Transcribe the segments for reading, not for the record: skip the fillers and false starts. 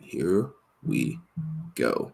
here we go.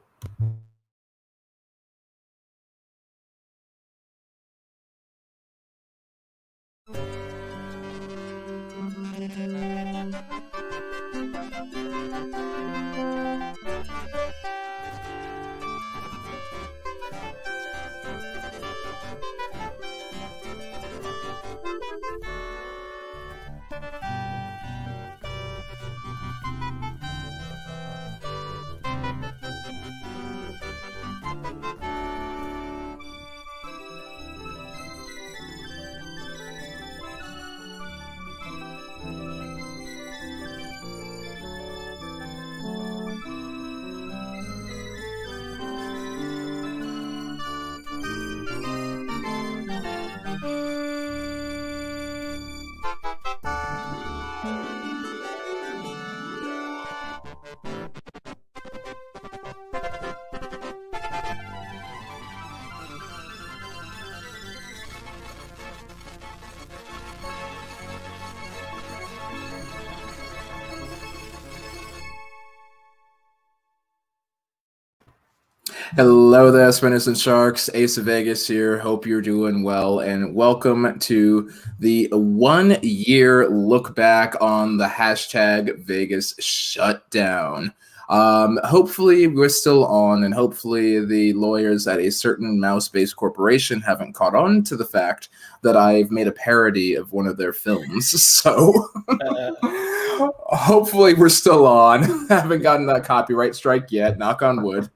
Hello there, Spinners and Sharks. Ace of Vegas here. Hope you're doing well, and welcome to the 1 year look back on the hashtag Vegas Shutdown. Hopefully we're still on, and hopefully the lawyers at a certain mouse-based corporation haven't caught on to the fact that I've made a parody of one of their films. So hopefully we're still on. Haven't gotten that copyright strike yet, knock on wood.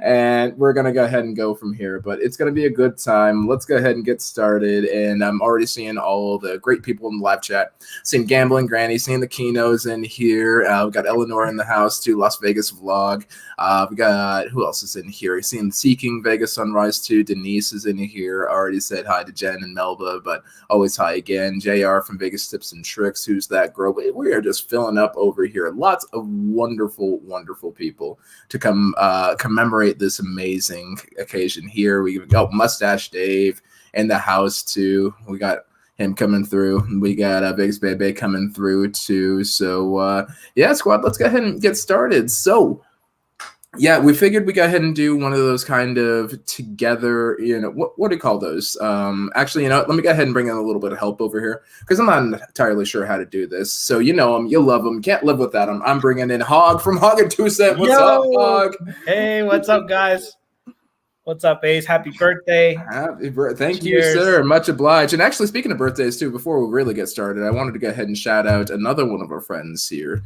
And we're going to go ahead and go from here, but it's going to be a good time. Let's go ahead and get started. And I'm already seeing all the great people in the live chat. Seeing Gambling Granny, seeing the Kinos in here. We got Eleanor in the house too, Las Vegas vlog. We got, who else is in here? Seeing Seeking Vegas Sunrise too. Denise is in here. Already said hi to Jen and Melba, but always hi again. JR from Vegas Tips and Tricks. Who's that girl? We are just filling up over here. Lots of wonderful, wonderful people to come commemorate this amazing occasion here. We got Mustache Dave in the house too. We got him coming through. We got Biggs Bebe coming through too. So yeah, squad, let's go ahead and get started. So yeah, we figured we go ahead and do one of those kind of together, what do you call those? Actually, let me go ahead and bring in a little bit of help over here because I'm not entirely sure how to do this. So you know him, you love him, can't live without him. I'm bringing in Hog from Hog and 2 Cent. What's up, Hog? Hey, what's up, guys? What's up, Ace? Happy birthday. Thank you, sir. Much obliged. And actually, speaking of birthdays, too, before we really get started, I wanted to go ahead and shout out another one of our friends here.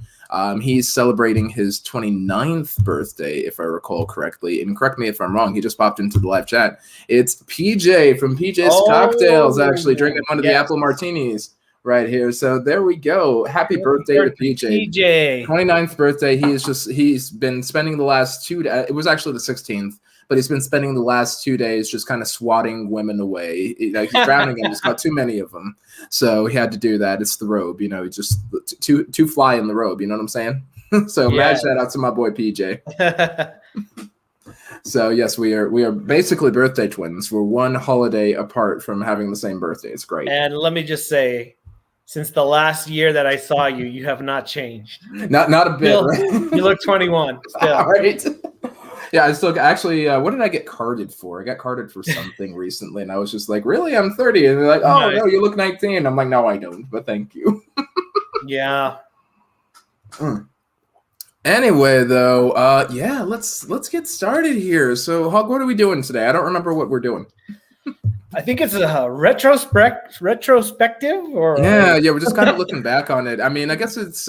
He's celebrating his 29th birthday, if I recall correctly. And correct me if I'm wrong. He just popped into the live chat. It's PJ from PJ's Cocktails, actually, drinking one of the apple martinis right here. So there we go. Happy birthday to PJ. PJ. 29th birthday. He's been spending the last 2 days. It was actually the 16th. But he's been spending the last 2 days just kind of swatting women away. He's drowning them. He's got too many of them. So he had to do that. It's the robe, just too fly in the robe. You know what I'm saying? So mad shout out to my boy PJ. So yes, we are basically birthday twins. We're one holiday apart from having the same birthday. It's great. And let me just say, since the last year that I saw you, you have not changed. Not a bit. Still, right? You look 21 still. All right. Yeah, I still actually. What did I get carded for? I got carded for something recently, and I was just like, "Really? I'm 30." And they're like, "Oh no, you look 19." I'm like, "No, I don't." But thank you. Yeah. Anyway, though, yeah, let's get started here. So, Hog, what are we doing today? I don't remember what we're doing. I think it's a retrospective, or yeah, we're just kind of looking back on it. I mean, I guess it's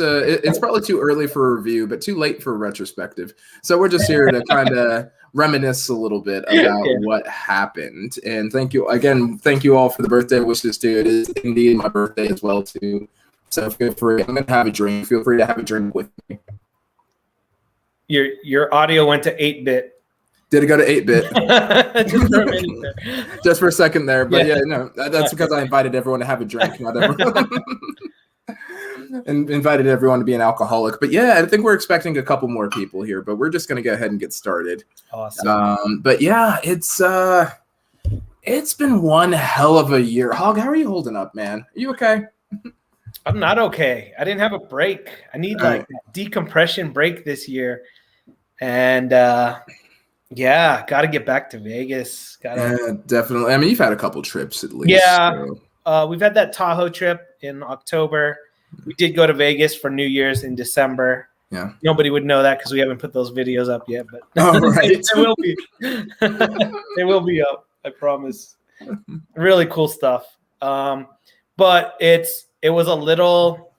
probably too early for a review, but too late for a retrospective. So we're just here to kind of reminisce a little bit about what happened. And thank you all for the birthday wishes too. It is indeed my birthday as well too. So feel free. I'm gonna have a drink. Feel free to have a drink with me. Your audio went to 8-bit. Did it go to 8-bit? Just for a minute there. Just for a second there. But yeah, no, that's because I invited everyone to have a drink, not everyone. And invited everyone to be an alcoholic. But yeah, I think we're expecting a couple more people here, but we're just going to go ahead and get started. Awesome. But yeah, it's been one hell of a year. Hog, how are you holding up, man? Are you okay? I'm not okay. I didn't have a break. I need like a decompression break this year. And yeah, got to get back to Vegas. Yeah, definitely. I mean, you've had a couple trips at least. Yeah. So. We've had that Tahoe trip in October. We did go to Vegas for New Year's in December. Yeah. Nobody would know that because we haven't put those videos up yet, but right. they will be. They will be up, I promise. Really cool stuff. But it was a little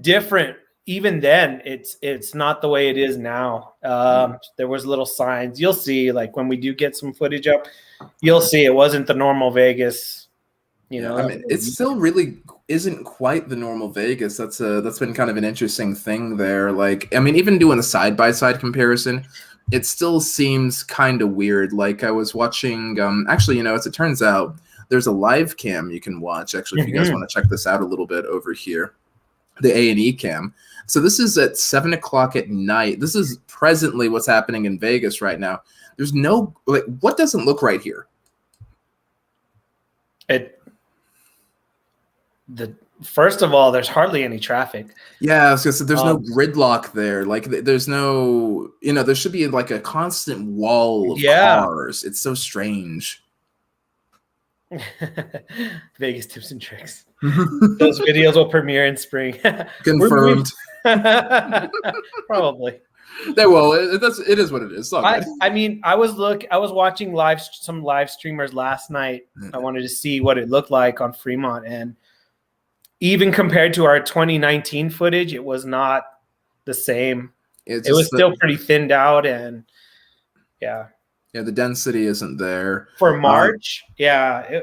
different. Even then, it's not the way it is now. There was little signs. You'll see, like when we do get some footage up, you'll see it wasn't the normal Vegas. You know, I mean, it still really isn't quite the normal Vegas. That's been kind of an interesting thing there. Like, I mean, even doing a side-by-side comparison, it still seems kind of weird. Like I was watching, actually, you know, as it turns out, there's a live cam you can watch. Actually, if you guys want to check this out a little bit over here, the A&E cam. So this is at 7 o'clock at night. This is presently what's happening in Vegas right now. There's no, like, what doesn't look right here? First of all, there's hardly any traffic. Yeah, I was gonna say there's no gridlock there. Like there's no, you know, there should be like a constant wall of cars. It's so strange. Vegas tips and tricks. Those videos will premiere in spring. Confirmed. Probably. They will. It is what it is. I mean, I was watching some live streamers last night. I wanted to see what it looked like on Fremont, and even compared to our 2019 footage, it was not the same. It was still pretty thinned out, and yeah, the density isn't there for March. It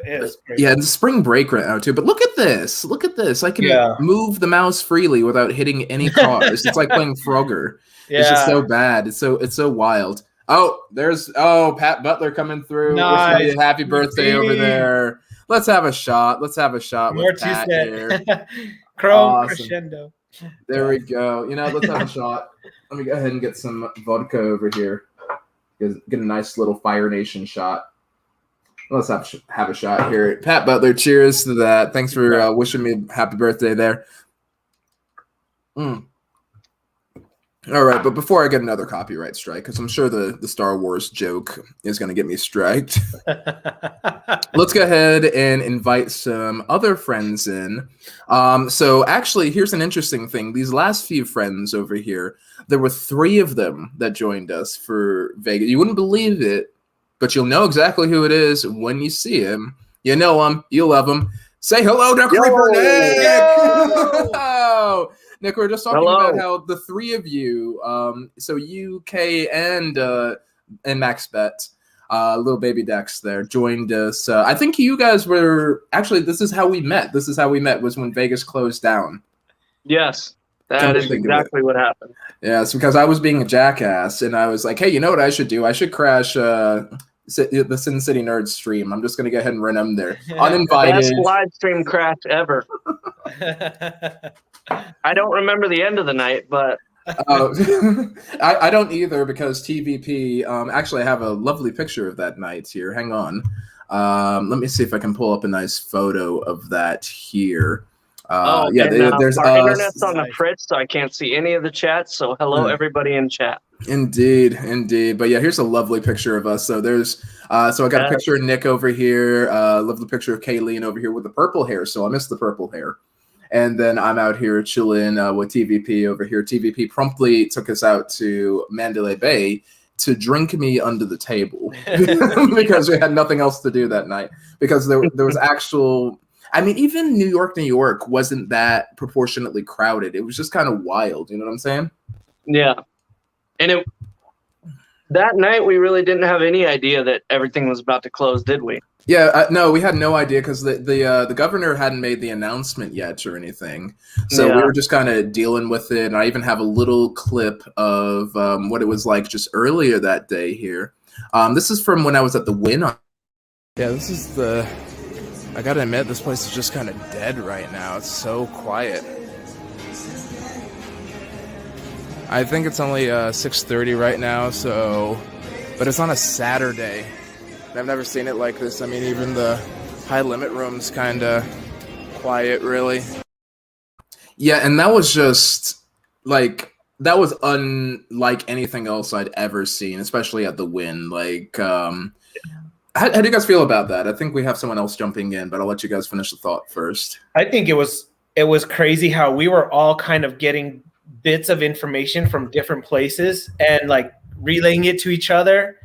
is. Yeah, it's spring break right now too. But look at this. Look at this. I can move the mouse freely without hitting any cars. It's like playing Frogger. Yeah. It's just so bad. It's so wild. Oh, there's Pat Butler coming through. Nice. Happy birthday over there. Let's have a shot. Let's have a shot with Pat here. Chrome crescendo. There we go. You know, let's have a shot. Let me go ahead and get some vodka over here. Get a nice little Fire Nation shot. Let's have a shot here. Pat Butler, cheers to that. Thanks for wishing me happy birthday there. All right, but before I get another copyright strike, because I'm sure the Star Wars joke is going to get me striked, let's go ahead and invite some other friends in. So actually, here's an interesting thing. These last few friends over here, there were 3 of them that joined us for Vegas. You wouldn't believe it, but you'll know exactly who it is when you see him. You know him. You love him. Say hello to Creeper Nick! Nick, we were just talking about how the 3 of you, so you, Kay, and MaxBet, little baby Dex there, joined us. I think you guys were, actually, this is how we met. This is how we met, was when Vegas closed down. Yes, that is exactly what happened. Yeah, it's because I was being a jackass, and I was like, hey, you know what I should do? I should crash the Sin City Nerds stream. I'm just going to go ahead and run them there. Uninvited. Best live stream crash ever. I don't remember the end of the night, but I don't either, because TVP. Actually, I have a lovely picture of that night here. Hang on. Let me see if I can pull up a nice photo of that here. There's our internet's on the fritz, so I can't see any of the chats. So hello, everybody in chat. Indeed. But yeah, here's a lovely picture of us. So there's so I got a picture of Nick over here. Lovely picture of Kayleen over here with the purple hair. So I missed the purple hair. And then I'm out here chilling with TVP over here. TVP promptly took us out to Mandalay Bay to drink me under the table because we had nothing else to do that night. Because there was actual, I mean, even New York wasn't that proportionately crowded. It was just kind of wild. You know what I'm saying? Yeah. And that night we really didn't have any idea that everything was about to close, did we? Yeah, no, we had no idea because the governor hadn't made the announcement yet or anything. So we were just kind of dealing with it. And I even have a little clip of what it was like just earlier that day here. This is from when I was at the Win. Yeah, this is I gotta admit, this place is just kind of dead right now. It's so quiet. I think it's only 6:30 right now, but it's on a Saturday. I've never seen it like this. I mean, even the high limit room's kind of quiet, really. Yeah, and that was just like that was unlike anything else I'd ever seen, especially at the Win. Like, how do you guys feel about that? I think we have someone else jumping in, but I'll let you guys finish the thought first. I think it was crazy how we were all kind of getting bits of information from different places and like relaying it to each other.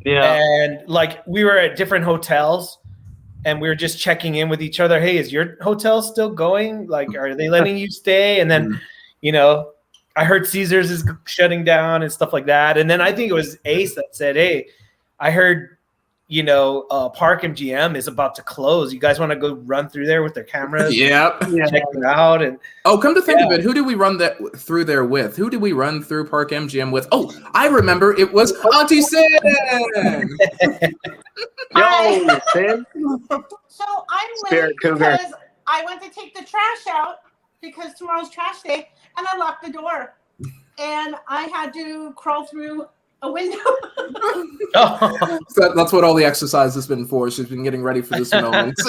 Yeah. And like we were at different hotels and we were just checking in with each other. Hey, is your hotel still going? Like, are they letting you stay? And then, you know, I heard Caesars is shutting down and stuff like that. And then I think it was Ace that said, hey, I heard, you know, Park MGM is about to close. You guys want to go run through there with their cameras? Yep. Check it out. And come to think of it, who did we run through there with? Who did we run through Park MGM with? Oh, I remember. It was Auntie Sin. Yo, Sin. So I'm Spirit late Cougar. because I went to take the trash out because tomorrow's trash day, and I locked the door, and I had to crawl through a window. So that's what all the exercise has been for. She's been getting ready for this moment.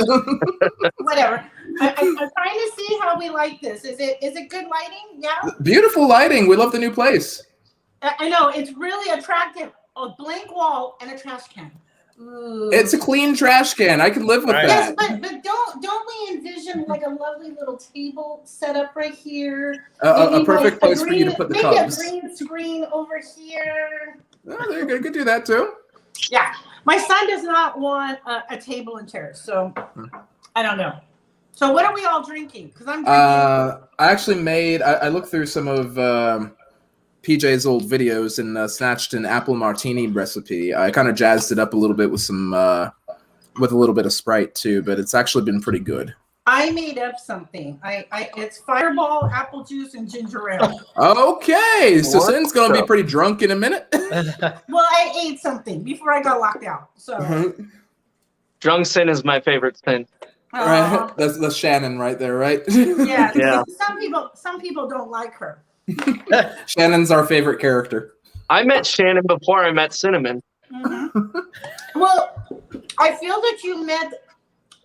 Whatever. I'm trying to see how we like this. Is it good lighting? Yeah. Beautiful lighting. We love the new place. I know it's really attractive. A blank wall and a trash can. Ooh. It's a clean trash can. I can live with Yes, that. but don't we envision like a lovely little table set up right here? A perfect place for you to put the maybe tubs. Maybe a green screen over here. Oh, there you go. You could do that too. Yeah, my son does not want a table and chairs, so I don't know. So what are we all drinking? Because I'm drinking. I actually made. I looked through some of PJ's old videos and snatched an apple martini recipe. I kind of jazzed it up a little bit with some with a little bit of Sprite too, but it's actually been pretty good. I made up something. It's Fireball, apple juice, and ginger ale. Okay, so Sin's gonna be pretty drunk in a minute. Well, I ate something before I got locked out. So Drunk Sin is my favorite Sin. Right, that's Shannon right there, right? Yeah. Yeah. Some people don't like her. Shannon's our favorite character. I met Shannon before I met Cinnamon. Mm-hmm. Well, I feel that you met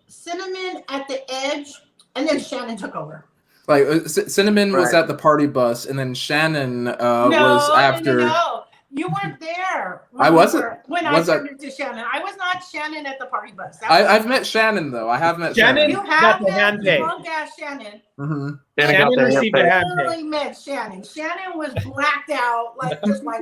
Cinnamon at the edge, and then Shannon took over. Like Cinnamon was Right. at the party bus, and then Shannon was after. No. You weren't there. I wasn't. When I turned into Shannon. I was not Shannon at the party bus. I've met Shannon though. I have met Shannon. You Shannon. have got the hand met pay. drunk ass Shannon. Mm-hmm. Shannon received a hand pay. Totally met Shannon. Shannon was blacked out, like just like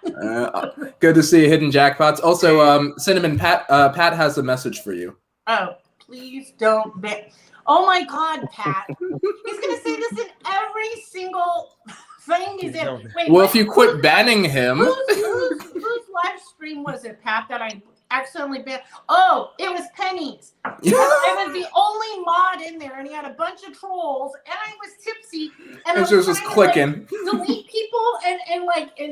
blah! Good to see you hitting jackpots. Also, Cinnamon, Pat has a message for you. Oh, please don't bet. Oh my God, Pat. He's gonna say this in every single thing he's in. Wait, Well, if you quit banning him. whose live stream was it, Pat, that I accidentally banned? Oh, it was Penny's. I was the only mod in there, and he had a bunch of trolls, and I was tipsy, and And she was just clicking. To, like, delete people, and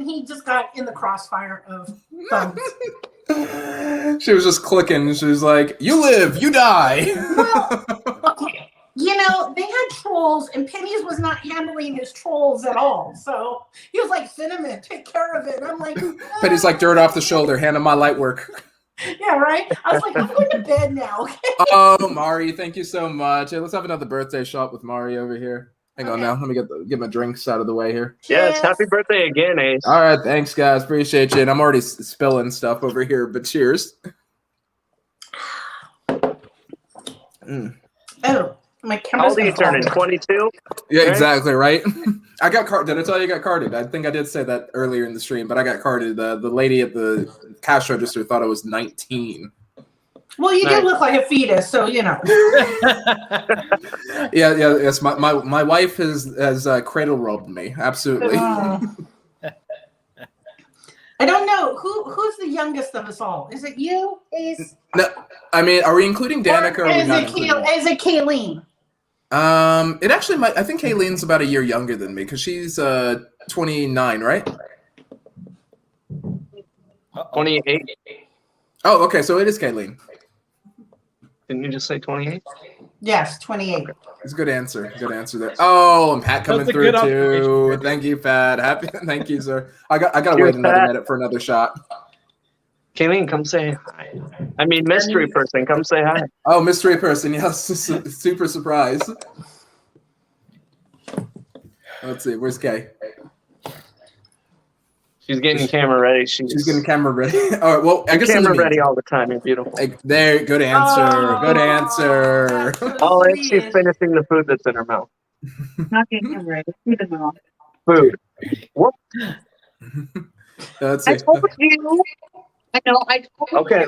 he just got in the crossfire of thumbs. She was just clicking. She was like, "You live, you die." Well, okay. You know, they had trolls, and Penny's was not handling his trolls at all. So he was like, Cinnamon, take care of it. I'm like, Penny's like dirt off the shoulder, hand him my light work. yeah, right? I was like, I'm going to bed now. Okay? Oh, Mari, thank you so much. Hey, let's have another birthday shot with Mari over here. Hang on Okay. now. Let me get my drinks out of the way here. Yes, happy birthday again, Ace. All right, thanks, guys. Appreciate you. And I'm already spilling stuff over here, but cheers. Oh, my How camera's old are you turning? 22? Yeah, Right? exactly, right? I got carded. Did I tell you I got carded? I think I did say that earlier in the stream, but I got carded. The lady at the cash register thought I was 19. Well, you Nice. do look like a fetus, so you know. Yes. My wife has cradle robbed me. Absolutely. I don't know who's the youngest of us all. Is it you? Is No, I mean, are we including Danica or are we not including? Is it Kayleen? It actually might. I think Kayleen's about a year younger than me because she's 29, right? 28? Oh, okay. So it is Kayleen. Didn't you just say 28? Yes, 28. It's a good answer. Good answer there. Oh, and Pat coming That's a through good too. observation. Thank you, Pat. Thank you, sir. I gotta Cheers, wait another Pat. minute for another shot. Kayleen, come say hi. I mean, mystery person, come say hi. Oh, mystery person. Yes, super surprise. Let's see. Where's Kay? She's getting camera ready. She's getting camera ready. All right. Well, I guess camera ready all the time. You're beautiful. There. Good answer. Good answer. Oh, and she's finishing the food that's in her mouth. Not getting camera ready. Food in the mouth. Food. Whoop. Let's I see. told you. I know. I told you. Okay.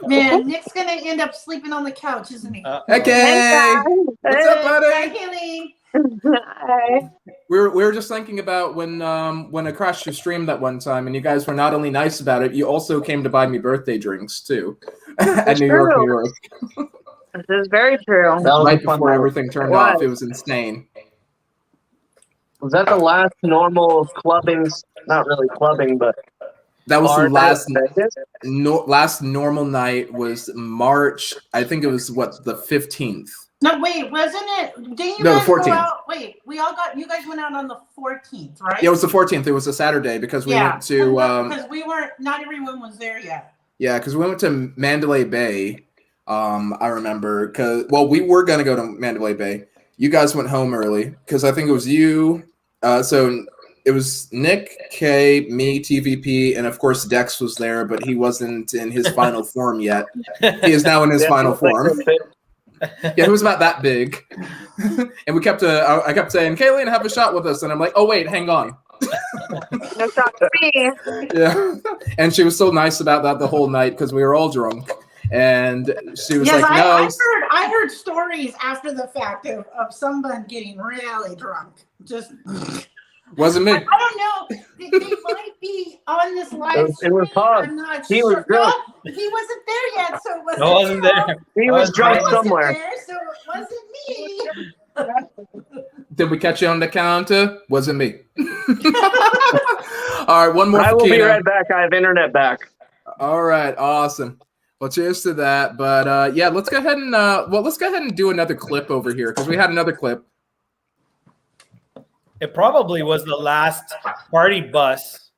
Man, Nick's gonna end up sleeping on the couch, isn't he? Okay. What's up, Hi, buddy? Haley. Hi. We were just thinking about when I crashed your stream that one time, and you guys were not only nice about it, you also came to buy me birthday drinks too, at New York, New York. This is very true. Right before everything turned off, it was insane. Was that the last normal clubbing? Not really clubbing, but That was the last night. last normal night was March. I think it was the 15th. No, wait, wasn't it? Didn't you No, the guys go 14th. out? Wait, you guys went out on the 14th, right? Yeah, it was the 14th. It was a Saturday because we went to because we weren't. Not everyone was there yet. yeah, because we went to Mandalay Bay. I remember we were gonna go to Mandalay Bay. You guys went home early because I think it was you. So it was Nick, Kay, me, TVP, and of course Dex was there, but he wasn't in his final form yet. He is now in his final form. Yeah, he was about that big. And we kept I kept saying, Kayleen, have a shot with us. And I'm like, oh, wait, hang on. No shot for me. Yeah. And she was so nice about that the whole night because we were all drunk. And she was like, no. I heard stories after the fact of someone getting really drunk. Just Wasn't me. I don't know. They might be on this live It was Todd. I'm not He sure. was drunk. No, he wasn't there yet, so it wasn't. I wasn't there. He was drunk I wasn't somewhere. there, so it wasn't me. Did we catch you on the counter? Wasn't me. All right, one more. I will be Kina. right back. I have internet back. All right, awesome. Well, cheers to that. But yeah, let's go ahead and do another clip over here because we had another clip. It probably was the last party bus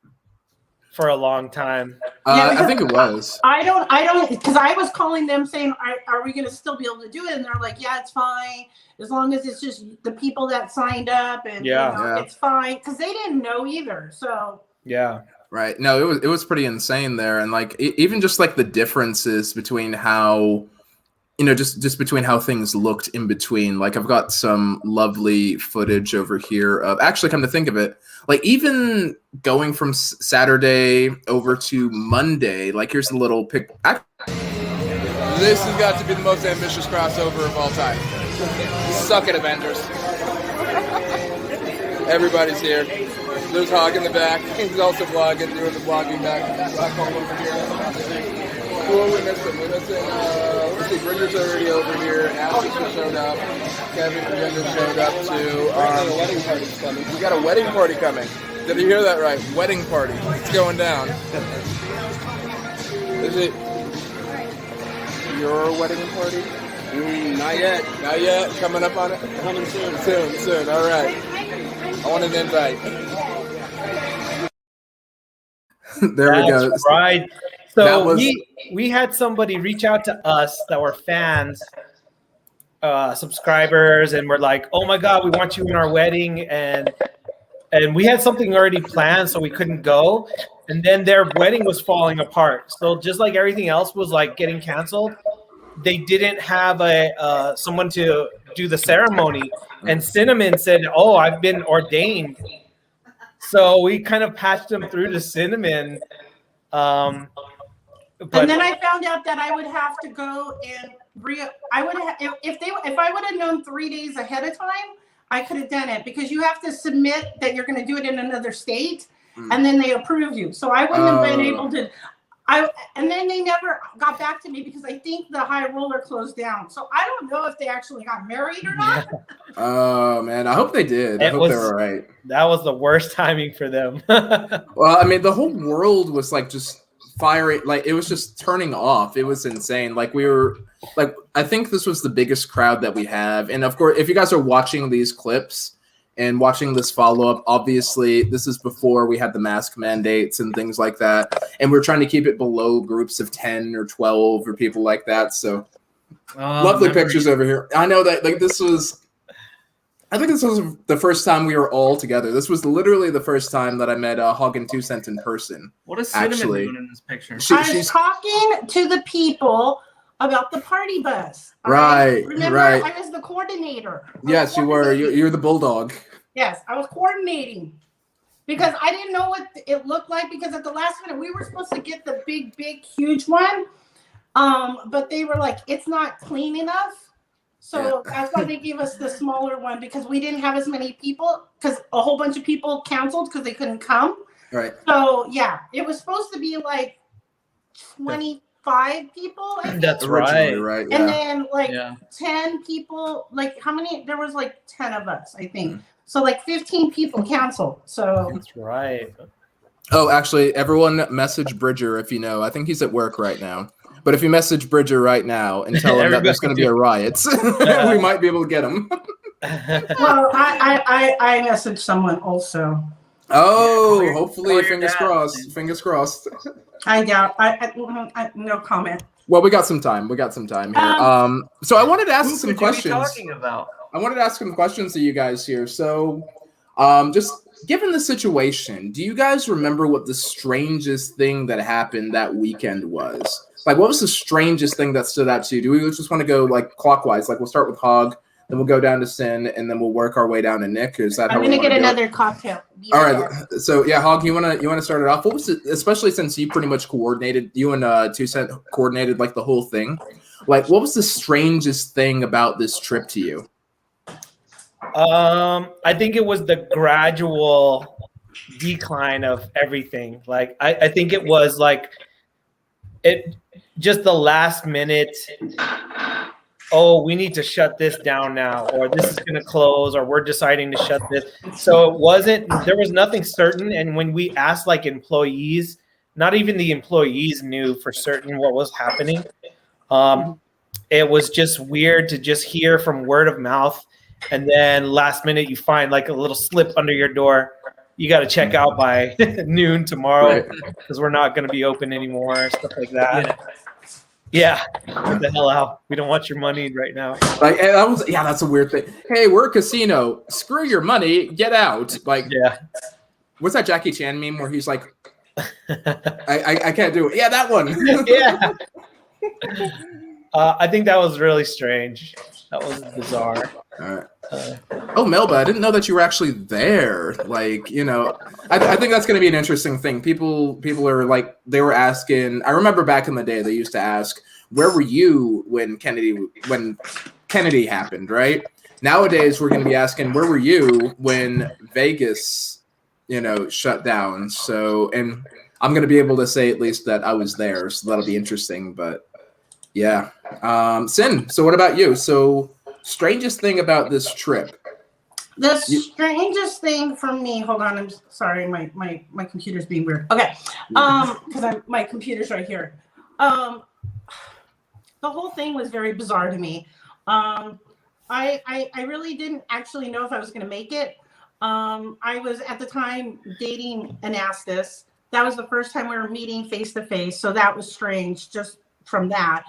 for a long time. I think it was. I don't, because I was calling them saying, are we going to still be able to do it? And they're like, yeah, it's fine. As long as it's just the people that signed up and it's fine. Because they didn't know either. So yeah. Right. No, it was pretty insane there. And like, even just like the differences between how, just between how things looked in between. Like I've got some lovely footage over here of actually, come to think of it, like even going from Saturday over to Monday, like here's a little pic. This has got to be the most ambitious crossover of all time. Suck it, Avengers. Everybody's here. There's Hog in the back. He's also vlogging, doing the vlogging back over here. Who are we missing? We're missing, let's see, Brinder's already over here. Alex just showed up. Kevin and Brinder showed up too. The wedding party's coming. We got a wedding party coming. Did you hear that right? Wedding party. It's going down. Is it your wedding party? Not yet. Not yet. Coming up on it? Coming soon. Soon. All right. I want an invite. There we go. Right. So we had somebody reach out to us that were fans, subscribers, and we're like, oh my God, we want you in our wedding. And we had something already planned, so we couldn't go. And then their wedding was falling apart. So just like everything else was like getting canceled, they didn't have someone to do the ceremony. And Cinnamon said, oh, I've been ordained. So we kind of patched them through to Cinnamon. And then I found out that I would have to go and if I would have known 3 days ahead of time, I could have done it because you have to submit that you're going to do it in another state, and then they approve you. So I wouldn't have been able to. And then they never got back to me because I think the high roller closed down. So I don't know if they actually got married or not. Oh man, I hope they did. I hope they were all right. That was the worst timing for them. Well, I mean, the whole world was like just firing, like it was just turning off. It was insane. Like we were, like I think this was the biggest crowd that we have. And of course, if you guys are watching these clips and watching this follow-up, obviously this is before we had the mask mandates and things like that. And we're trying to keep it below groups of 10 or 12 or people like that. So lovely pictures over here. I know that like this was, I think this was the first time we were all together. This was literally the first time that I met Hog and 2 Cent in person. What is Cinnamon Actually. doing in this picture? I was talking to the people about the party bus. all Right, Remember, right. I was the coordinator. Yes, you were. You're the bulldog. Yes, I was coordinating because I didn't know what it looked like because at the last minute we were supposed to get the big, huge one. But they were like, it's not clean enough. So that's why they gave us the smaller one because we didn't have as many people because a whole bunch of people canceled because they couldn't come. Right. So yeah, it was supposed to be like 25 people. I think. That's Originally, right. Yeah. And then like Yeah. 10 people, like how many? There was like 10 of us, I think. So like 15 people canceled. So That's right. Oh, actually, everyone message Bridger if you know. I think he's at work right now. But if you message Bridger right now and tell him that there's going to be a riot, we might be able to get him. well, I messaged someone also. Oh, hopefully, your fingers dad. crossed. Fingers crossed. I doubt. I no comment. Well, we got some time. We got some time here. So I wanted to ask some Who could you be questions. talking about? I wanted to ask some questions to you guys here. So, just given the situation, do you guys remember what the strangest thing that happened that weekend was? Like, what was the strangest thing that stood out to you? Do we just want to go like clockwise? Like, we'll start with Hog, then we'll go down to Sin, and then we'll work our way down to Nick. Is that how I'm we gonna wanna get do it? another cocktail. Be All right right. back. So yeah, Hog, you wanna start it off? What was it? Especially since you pretty much coordinated, you and 2 Cent coordinated like the whole thing. Like, what was the strangest thing about this trip to you? I think it was the gradual decline of everything. Like I think it was like it just the last minute. Oh, we need to shut this down now, or this is going to close, or we're deciding to shut this. So there was nothing certain. And when we asked like employees, not even the employees knew for certain what was happening. It was just weird to just hear from word of mouth. And then last minute you find like a little slip under your door. You got to check out by noon tomorrow because we're not going to be open anymore, stuff like that. Yeah, get the hell out. We don't want your money right now. Like, and that's a weird thing. Hey, we're a casino. Screw your money. Get out. Like, Yeah. what's that Jackie Chan meme where he's like, I can't do it. Yeah, that one. Yeah. I think that was really strange. That was bizarre. All right. Oh, Melba, I didn't know that you were actually there. Like, you know, I think that's going to be an interesting thing. People are like, they were asking. I remember back in the day, they used to ask, "Where were you when Kennedy happened?" Right? Nowadays, we're going to be asking, "Where were you when Vegas, shut down?" So, and I'm going to be able to say at least that I was there. So that'll be interesting. But yeah, Sin. So what about you? So. Strangest thing about this trip? The strangest thing for me. Hold on, I'm sorry. My computer's being weird. Okay, because my computer's right here. The whole thing was very bizarre to me. I really didn't actually know if I was going to make it. I was at the time dating Anastas. That was the first time we were meeting face to face, so that was strange just from that.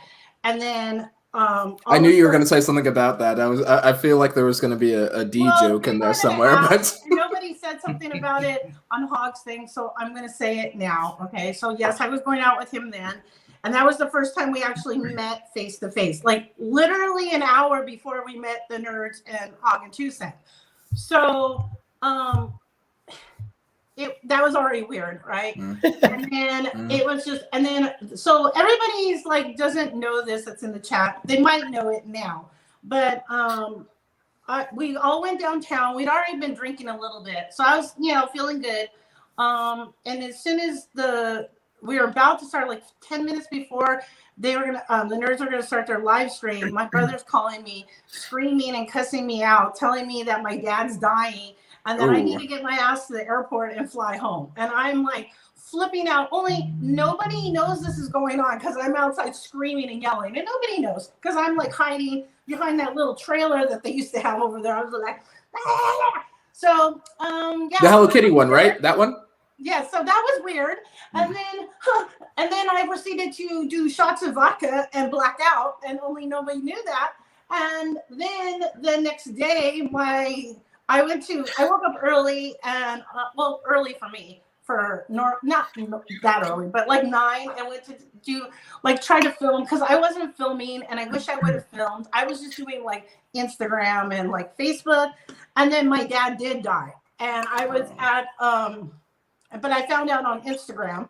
And then. I knew you were going to say something about that. I feel like there was going to be a D joke in there somewhere, but nobody said something about it on Hog's thing, so I'm going to say it now. Okay, so yes, I was going out with him then, and that was the first time we actually met face to face, like literally an hour before we met the nerds and Hog and 2 Cent. So, that was already weird, right? And then it was just, and then so everybody's like doesn't know this that's in the chat. They might know it now, but we all went downtown. We'd already been drinking a little bit, so I was feeling good. And as soon as we were about to start, like 10 minutes before they were gonna, the nerds were gonna start their live stream. My brother's calling me, screaming and cussing me out, telling me that my dad's dying. And then I need to get my ass to the airport and fly home. And I'm like flipping out. Only nobody knows this is going on because I'm outside screaming and yelling. And nobody knows because I'm like hiding behind that little trailer that they used to have over there. I was like, ah! So, yeah. The Hello Kitty one, right? That one? Yeah, so that was weird. And then I proceeded to do shots of vodka and black out. And only nobody knew that. And then the next day, I woke up early and early for me, not that early, but like 9, and went to try to film, because I wasn't filming, and I wish I would have filmed. I was just doing like Instagram and like Facebook. And then my dad did die, and I was at but I found out on Instagram.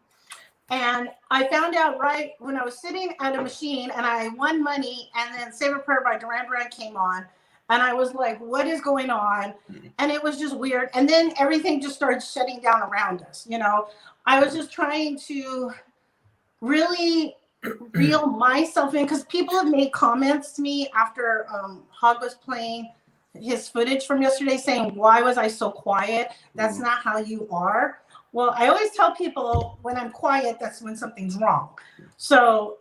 And I found out right when I was sitting at a machine, and I won money, and then Save a Prayer by Duran Duran came on. And I was like, what is going on? And it was just weird. And then everything just started shutting down around us. I was just trying to really reel myself in, because people have made comments to me after Hog was playing his footage from yesterday saying, why was I so quiet? That's not how you are. Well, I always tell people when I'm quiet, that's when something's wrong. So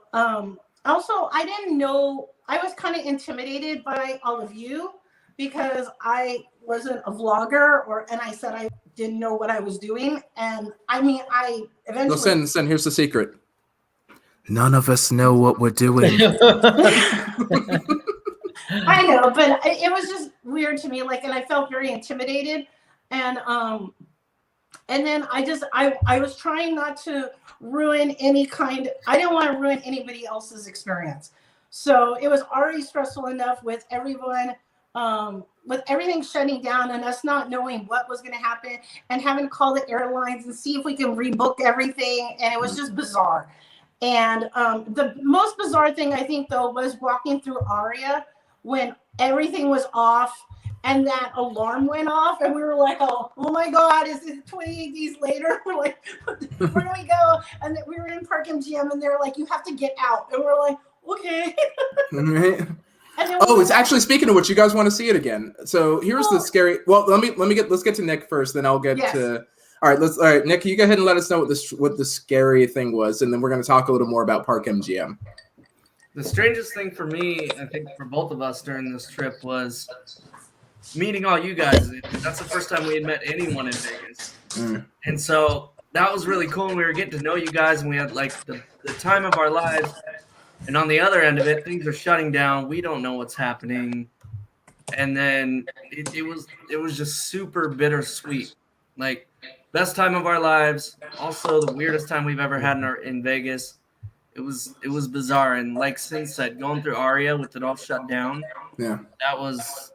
also, I didn't know, I was kind of intimidated by all of you, because I wasn't a vlogger, and I said I didn't know what I was doing. And I mean, I eventually... Well, Sin, here's the secret. None of us know what we're doing. I know, but it was just weird to me, and I felt very intimidated. And then I was trying not to ruin I didn't want to ruin anybody else's experience. So it was already stressful enough with everyone, with everything shutting down and us not knowing what was going to happen, and having to call the airlines and see if we can rebook everything. And it was just bizarre. And the most bizarre thing, I think, though, was walking through Aria when everything was off. And that alarm went off, and we were like, oh my God, is it 28 days later? We're like, where do we go? And then we were in Park MGM, and they were like, you have to get out. And we're like, okay. It's actually, speaking of which, you guys want to see it again. So here's the scary, let's get to Nick first, then I'll get to, all right, Nick, you go ahead and let us know what the scary thing was, and then we're going to talk a little more about Park MGM. The strangest thing for me, I think for both of us during this trip, was meeting all you guys. That's the first time we had met anyone in Vegas. And so that was really cool. We were getting to know you guys, and we had like the time of our lives. And on the other end of it, things are shutting down. We don't know what's happening. And then it was just super bittersweet. Like, best time of our lives. Also the weirdest time we've ever had in Vegas. It was bizarre. And like Sin said, going through Aria with it all shut down. Yeah. That was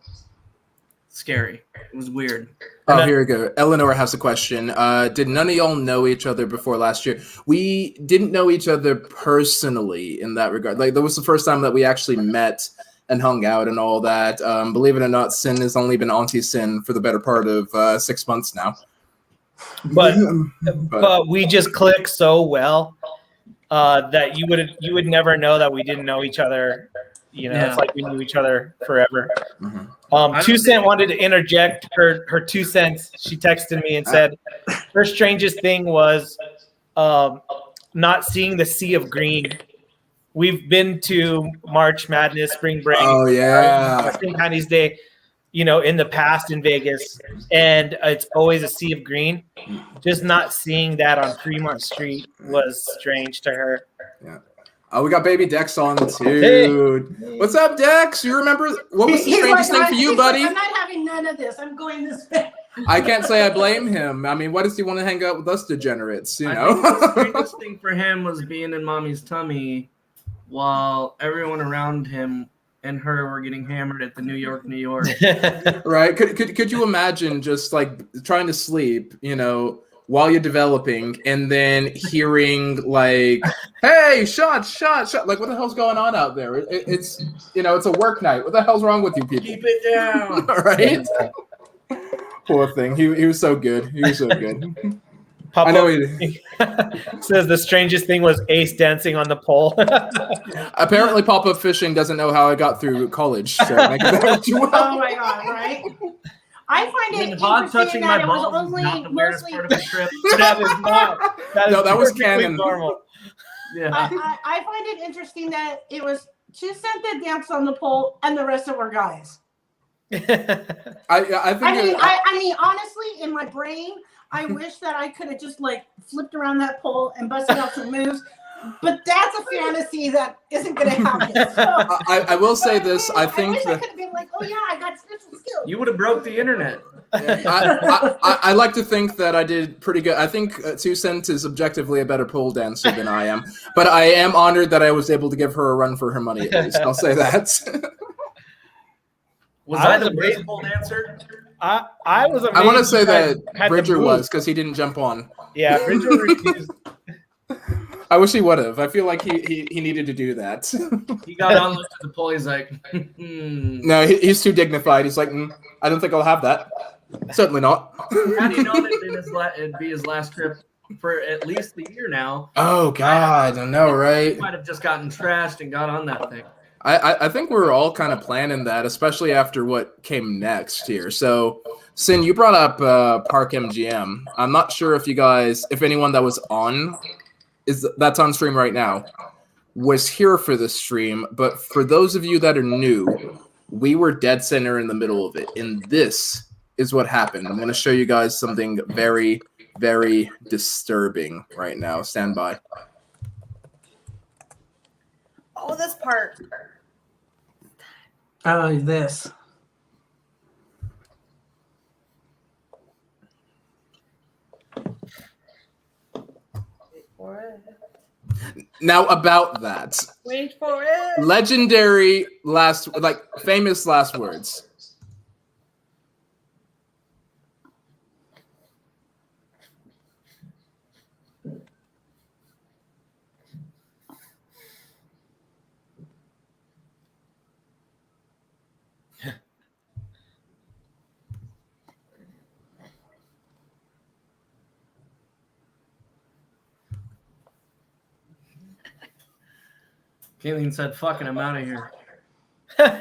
scary. It was weird. Oh, here we go. Eleanor has a question. Did none of y'all know each other before last year? We didn't know each other personally in that regard. Like, that was the first time that we actually met and hung out and all that. Believe it or not, Sin has only been Auntie Sin for the better part of 6 months now. But we just click so well that you would never know that we didn't know each other. It's like we knew each other forever. Mm-hmm. 2 Cent wanted to interject her 2 cents. She texted me and said her strangest thing was not seeing the sea of green. We've been to March Madness, Spring Break, St. Patty's Day, in the past in Vegas, and it's always a sea of green. Just not seeing that on Fremont Street was strange to her. Yeah. We got baby Dex on too. Hey. What's up, Dex? You remember what was the strangest thing for you, buddy? I'm not having none of this. I'm going this way. I can't say I blame him. I mean, why does he want to hang out with us degenerates? I think the strangest thing for him was being in mommy's tummy while everyone around him and her were getting hammered at the New York. Right? Could you imagine just like trying to sleep, while you're developing, and then hearing like, hey, shot. Like, what the hell's going on out there? It's it's a work night. What the hell's wrong with you people? Keep it down. Right? Poor thing. He was so good. He was so good. I know he says the strangest thing was Ace dancing on the pole. Apparently, pop-up fishing doesn't know how I got through college. So oh my God, right? I find it interesting that it was only mostly part of the trip. That is not. That was canon. Normal. Yeah. I find it interesting that it was 2 Cent that danced on the pole, and the rest of were guys. I mean, honestly, in my brain, I wish that I could have just like flipped around that pole and busted out some moves. But that's a fantasy that isn't going to happen. So, I will say this. I I think wish I that could have been like, oh yeah, I got special skills. You would have broke the internet. I like to think that I did pretty good. I think 2 Cent is objectively a better pole dancer than I am, but I am honored that I was able to give her a run for her money. At least I'll say that. Was I the worst pole dancer? I was. I want to say amazed that you had the Bridger move. was because he didn't jump on. Yeah, Bridger refused. I wish he would have. I feel like he needed to do that. He got on, looked at the pole. He's like, No, he's too dignified. He's like, I don't think I'll have that. Certainly not. How do you know that it'd be his last trip for at least a year now? Oh God, I know, right? He might have just gotten trashed and got on that thing. I think we're all kind of planning that, especially after what came next here. So, Sin, you brought up Park MGM. I'm not sure if anyone that was on, that's on stream right now, was here for this stream. But for those of you that are new, we were dead center in the middle of it. And this is what happened. I'm going to show you guys something very, very disturbing right now. Stand by. Oh, this part. Oh, this. Now about that. Wait for it. Legendary famous last words. Kayleen said, fucking, I'm out of here. They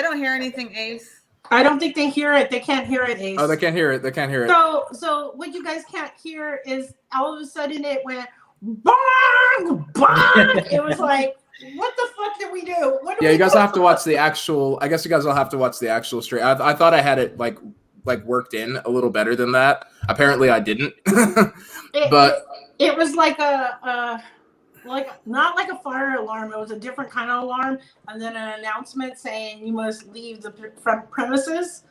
don't hear anything, Ace. I don't think they hear it. They can't hear it, Ace. Oh, they can't hear it. They can't hear it. So what you guys can't hear is all of a sudden it went bang, bang. It was like, what the fuck did we do? You guys will have to watch the actual. I guess you guys will have to watch the actual stream. I thought I had it like worked in a little better than that. Apparently, I didn't. But it was like not like a fire alarm. It was a different kind of alarm, and then an announcement saying you must leave the premises.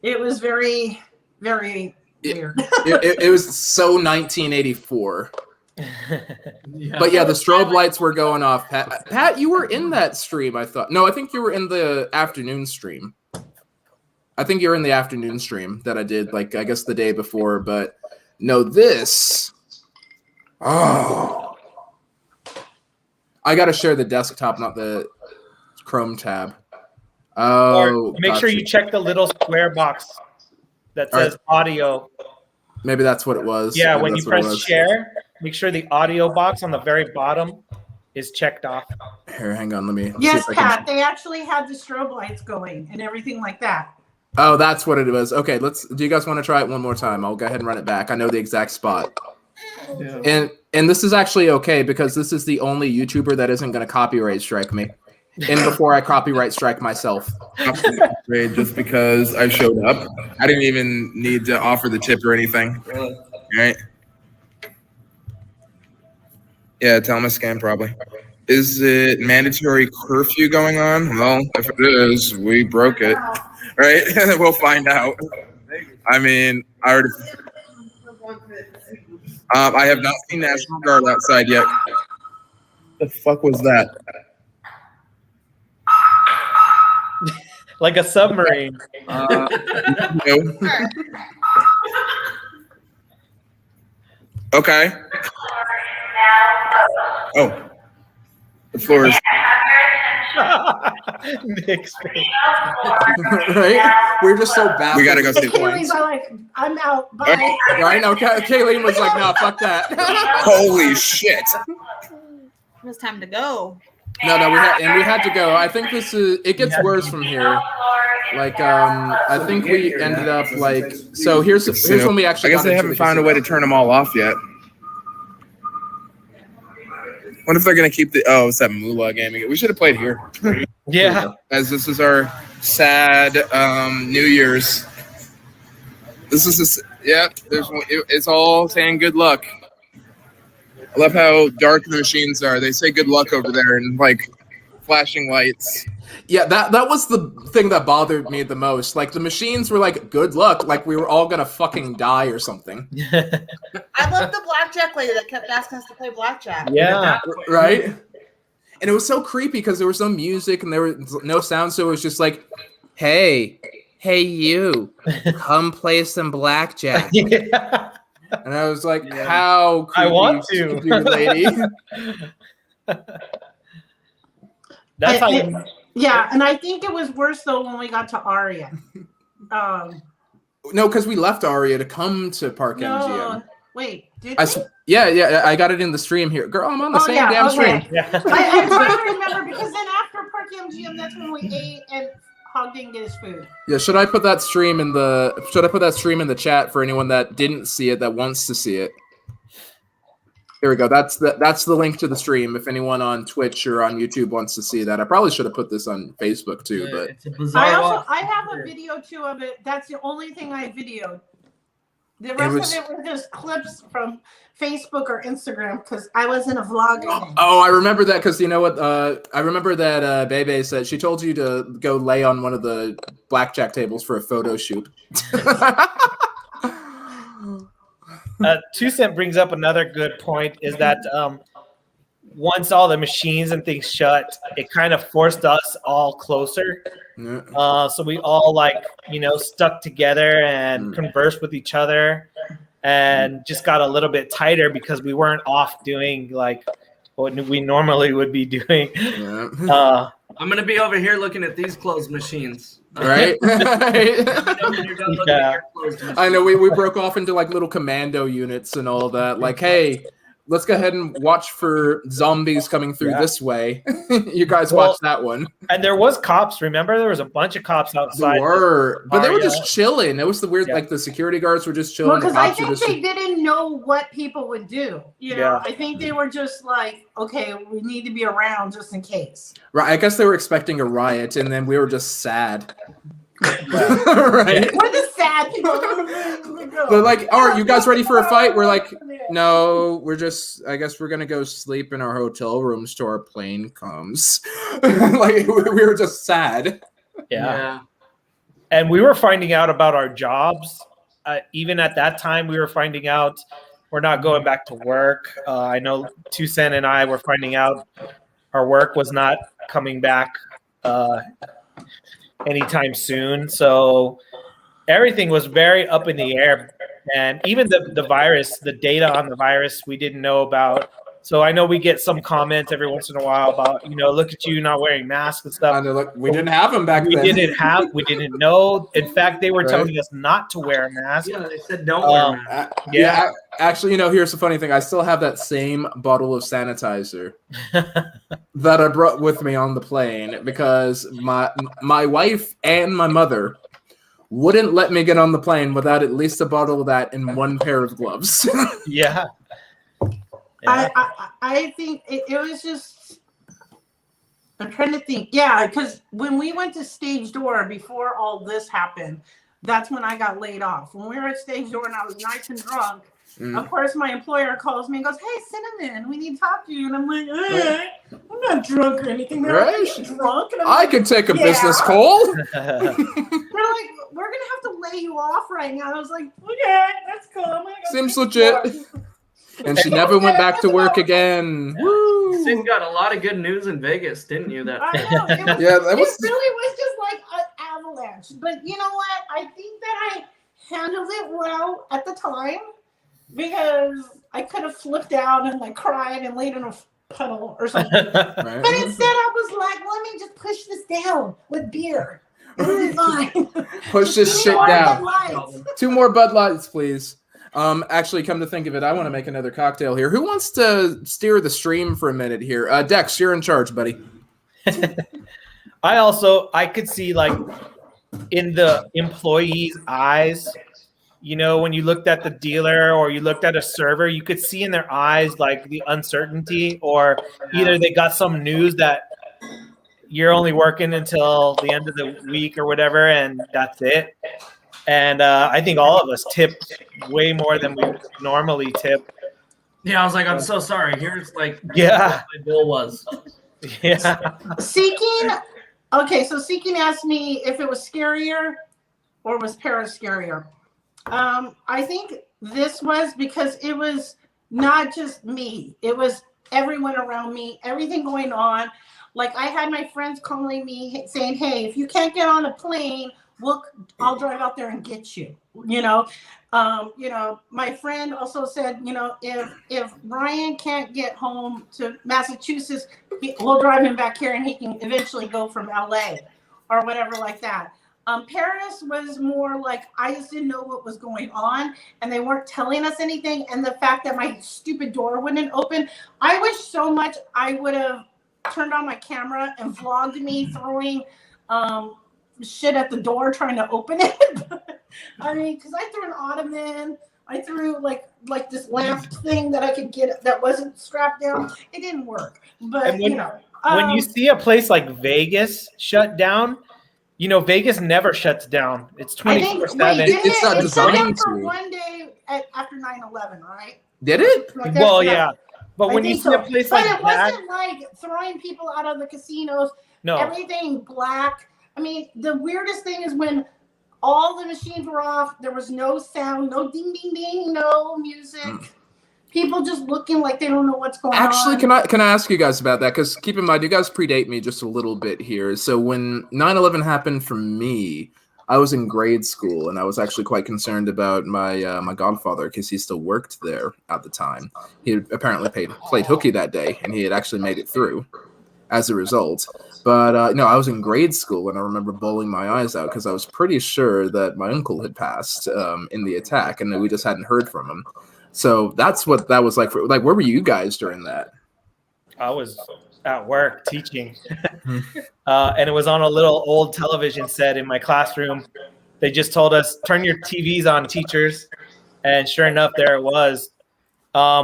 It was very, very weird. It was so 1984. Yeah. But yeah, the strobe lights were going off. Pat, you were in that stream, I thought. No, I think you were in the afternoon stream. I think you were in the afternoon stream that I did, I guess the day before. But no, this. Oh. I got to share the desktop, not the Chrome tab. Oh. Or make sure you check the little square box that says audio. Maybe that's what it was. Yeah, Maybe when you press share, make sure the audio box on the very bottom is checked off. Here, hang on. Let me. Yes, Pat. They actually had the strobe lights going and everything like that. Oh, that's what it was. Okay, do you guys want to try it one more time? I'll go ahead and run it back. I know the exact spot. Yeah. And this is actually okay because this is the only YouTuber that isn't going to copyright strike me. And before I copyright strike myself. Just because I showed up. I didn't even need to offer the tip or anything. Right? Yeah, tell him a scam probably. Is it mandatory curfew going on? Well, if it is, we broke it. Right? We'll find out. I mean, I already... I have not seen National Guard outside yet. The fuck was that? Like a submarine. No. Okay. Oh. The floor is... Nick's face. Right? We're just so bad. We gotta go see Kaylee's like, I'm out. Bye. Right? No, Kayleen was like, no, fuck that. Holy shit. It was time to go. No, we had to go. I think it gets worse from here. I think we ended up so here's when we actually. I guess they haven't found a way to turn them all off yet. What if they're gonna keep it's that Moolah game again? We should have played here. Yeah. As this is our sad New Year's. It's all saying good luck. I love how dark the machines are. They say good luck over there and like flashing lights. Yeah, that was the thing that bothered me the most. Like the machines were like, good luck, like we were all gonna fucking die or something. I love the blackjack lady that kept asking us to play blackjack. Yeah. Right? And it was so creepy because there was no music and there was no sound, so it was just like, hey you, come play some blackjack. Yeah. And I was like, how creepy, I want to. stupid lady. That's how you. Yeah, and I think it was worse though when we got to Aria. No, because we left Aria to come to Park No, MGM. wait, did I we? yeah, I got it in the stream here. Girl, I'm on the same damn stream. Yeah. I'm trying to remember because then after Park MGM, that's when we ate and Hog didn't get his food. Yeah, should I put that stream in the chat for anyone that didn't see it that wants to see it? Here we go. That's the link to the stream. If anyone on Twitch or on YouTube wants to see that, I probably should have put this on Facebook too. But It's a bizarre I have a video too of it. That's the only thing I videoed. The rest of it was just clips from Facebook or Instagram because I was in a vlog. oh, I remember that because you know what? I remember that Bebe said she told you to go lay on one of the blackjack tables for a photo shoot. 2 Cent brings up another good point is that once all the machines and things shut, it kind of forced us all closer. So we all stuck together and conversed with each other and just got a little bit tighter because we weren't off doing like what we normally would be doing. Yeah. I'm gonna be over here looking at these closed machines. Right? Yeah. I know we broke off into like little commando units and all that. Like, hey, let's go ahead and watch for zombies coming through this way. You guys watch that one. And there was cops. Remember, there was a bunch of cops outside. They were, but they were just chilling. It was the weird, like the security guards were just chilling. Well, because I the cops think they didn't know what people would do. You know, Yeah. I think they were just like, okay, we need to be around just in case. Right. I guess they were expecting a riot, and then we were just sad. Right. We're the sad people. They're like, "Oh, are you guys ready for a fight?" We're like, "No, I guess we're gonna go sleep in our hotel rooms till our plane comes." Like we were just sad. Yeah. And we were finding out about our jobs. Even at that time, we were finding out we're not going back to work. I know 2 Cent and I were finding out our work was not coming back anytime soon. So everything was very up in the air. And even the virus, the data on the virus, we didn't know about. So I know we get some comments every once in a while about, look at you not wearing masks and stuff. And they're like, we didn't have them back then. We didn't know. In fact, they were telling us not to wear a mask. Yeah, they said don't wear masks. Yeah. Actually, here's the funny thing. I still have that same bottle of sanitizer that I brought with me on the plane because my wife and my mother wouldn't let me get on the plane without at least a bottle of that and one pair of gloves. Yeah. I think it was just, I'm trying to think. Yeah, because when we went to Stage Door before all this happened, that's when I got laid off. When we were at Stage Door and I was nice and drunk, of course my employer calls me and goes, "Hey, Cinnamon, we need to talk to you." And I'm like, I'm not drunk or anything. They're like, "Are you drunk?" And I could take a business call. They're like, "We're going to have to lay you off right now." And I was like, "Okay, that's cool. I'm gonna go Seems take legit. one." And she never went back to work again. Woo! Sid got a lot of good news in Vegas, didn't you? That I know. It was, Yeah, that was. It really was just like an avalanche. But you know what? I think that I handled it well at the time because I could have flipped out and like cried and laid in a puddle or something. Right. But instead, I was like, let me just push this down with beer. It'll be fine. Push this shit More down. Bud Lights. 2 more Bud Lights, please. Actually, come to think of it, I want to make another cocktail here. Who wants to steer the stream for a minute here? Dex, you're in charge, buddy. I could see like in the employees' eyes, when you looked at the dealer or you looked at a server, you could see in their eyes like the uncertainty, or either they got some news that you're only working until the end of the week or whatever, and that's it. And I think all of us tipped way more than we normally tip. Yeah, I was like, I'm so sorry. Here's like Yeah. what my bill was. Yeah. Seeking. Okay, so Seeking asked me if it was scarier or was Paris scarier. I think this was because it was not just me. It was everyone around me, everything going on. Like I had my friends calling me saying, hey, if you can't get on a plane, I'll drive out there and get you. You know, my friend also said, if Brian can't get home to Massachusetts, we'll drive him back here and he can eventually go from LA or whatever like that. Paris was more like I just didn't know what was going on and they weren't telling us anything. And the fact that my stupid door wouldn't open, I wish so much I would have turned on my camera and vlogged me throwing shit at the door trying to open it. I mean, because I threw an ottoman, I threw like this lamp thing that I could get that wasn't strapped down. It didn't work. But when you see a place like Vegas shut down, Vegas never shuts down. It's 24/7. It's not designed for to. one day after 9/11, right? Did it? Like Well, yeah. But when you see a place like it that, wasn't like throwing people out of the casinos. no. Everything black. I mean, the weirdest thing is when all the machines were off. There was no sound, no ding, ding, ding, no music. People just looking like they don't know what's going on. Actually, can I ask you guys about that? Because keep in mind, you guys predate me just a little bit here. So when 9/11 happened for me, I was in grade school, and I was actually quite concerned about my my godfather because he still worked there at the time. He had apparently played hooky that day, and he had actually made it through as a result. But I was in grade school, and I remember bawling my eyes out because I was pretty sure that my uncle had passed in the attack, and we just hadn't heard from him. So that's what that was like. Where were you guys during that? I was at work teaching, and it was on a little old television set in my classroom. They just told us, turn your TVs on, teachers. And sure enough, there it was.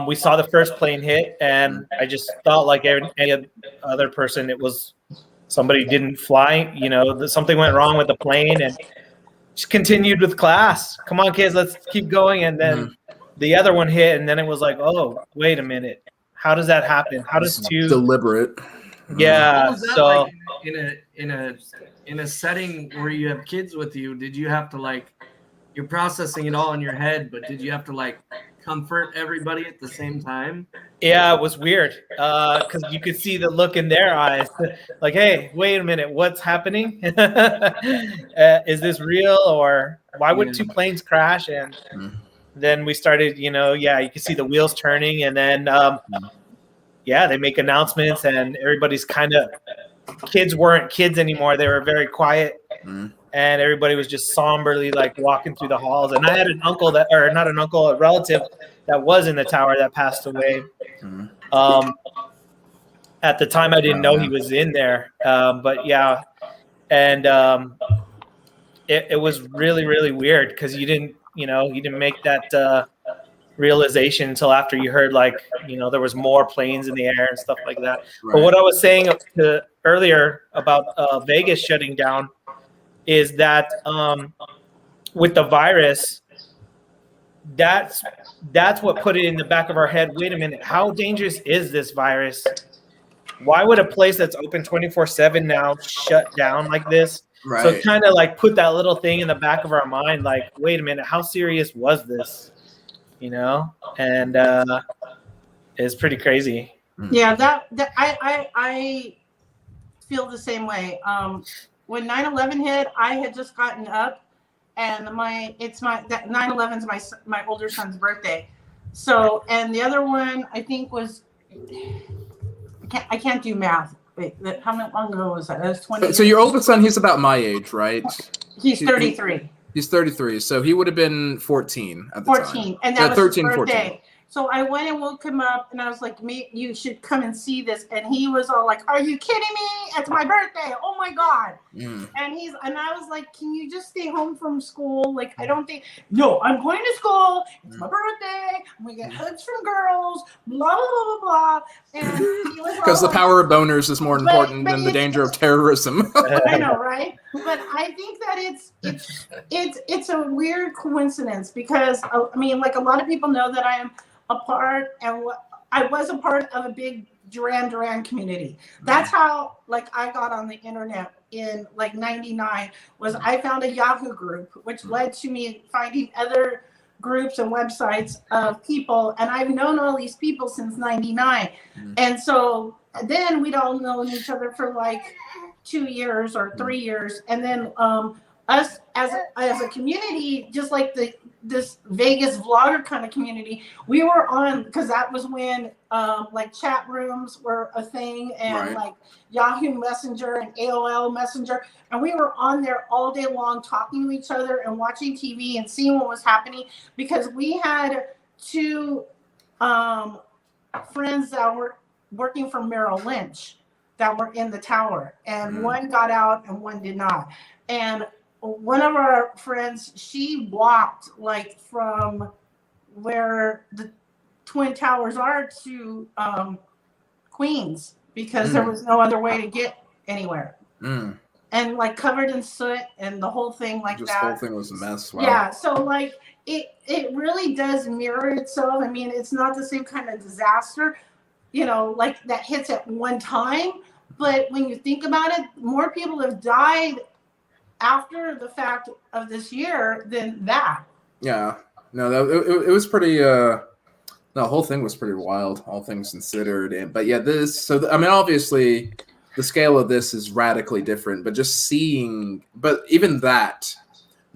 We saw the first plane hit, and I just thought like any other person, it was somebody didn't fly. Something went wrong with the plane, and just continued with class. Come on, kids, let's keep going. And then the other one hit, and then it was like, oh, wait a minute. How does that happen? How does two deliberate? Yeah. What was that So like in a setting where you have kids with you? Did you have to you're processing it all in your head, but did you have to comfort everybody at the same time? yeah, it was weird because you could see the look in their eyes, like, hey, wait a minute, what's happening? Is this real, or why would two planes crash? And then we started, you could see the wheels turning, and then they make announcements, and everybody's kind of, kids weren't kids anymore. They were very quiet, and everybody was just somberly walking through the halls. And I had a relative that was in the tower that passed away. At the time, I didn't know he was in there, but yeah, and it was really, really weird because you didn't make that realization until after you heard there was more planes in the air and stuff like that. Right. But what I was saying earlier about Vegas shutting down is that with the virus, that's what put it in the back of our head. Wait a minute, how dangerous is this virus? Why would a place that's open 24/7 now shut down like this? Right. So it kind of put that little thing in the back of our mind, wait a minute, how serious was this? And it's pretty crazy. Yeah, that I feel the same way. When 9/11 hit, I had just gotten up, and 9/11's my older son's birthday. So, and the other one I think was, I can't do math. Wait, how long ago was that? That was 20. So your oldest son, he's about my age, right? He's 33. He's 33, so he would have been 14 at the time. 14, and that was 13, his birthday. 14. So I went and woke him up, and I was like, you should come and see this. And he was all like, are you kidding me? it's my birthday. Oh my God. Mm. And I was like, can you just stay home from school? Like, I don't think, no, I'm going to school. It's my birthday. I'm going to get hugs from girls, blah, blah, blah, blah, blah. And he was Because the all power of boners is more important than the it's- danger of terrorism. I know, right? But I think that it's a weird coincidence because I mean, like a lot of people know that I am a part and I was a part of a big Duran community. That's how like I got on the internet in like '99. Was I found a Yahoo group, which led to me finding other groups and websites of people, and I've known all these people since '99, and so then we'd all known each other for like 2 years or 3 years, and then us as a community, just like this Vegas vlogger kind of community, we were on because that was when like chat rooms were a thing and like Yahoo Messenger and AOL Messenger, and we were on there all day long talking to each other and watching TV and seeing what was happening because we had 2 friends that were working for Merrill Lynch that were in the tower, and one got out and one did not. And one of our friends, she walked like from where the Twin Towers are to Queens because there was no other way to get anywhere. And like covered in soot and the whole thing like This that. whole thing was a mess. Wow. Yeah, so like it really does mirror itself. I mean, it's not the same kind of disaster, you know, like that hits at one time. But when you think about it, more people have died after the fact of this year than that. Yeah. No, it was pretty. The whole thing was pretty wild, all things considered. But yeah, I mean, obviously, the scale of this is radically different. But just seeing, but even that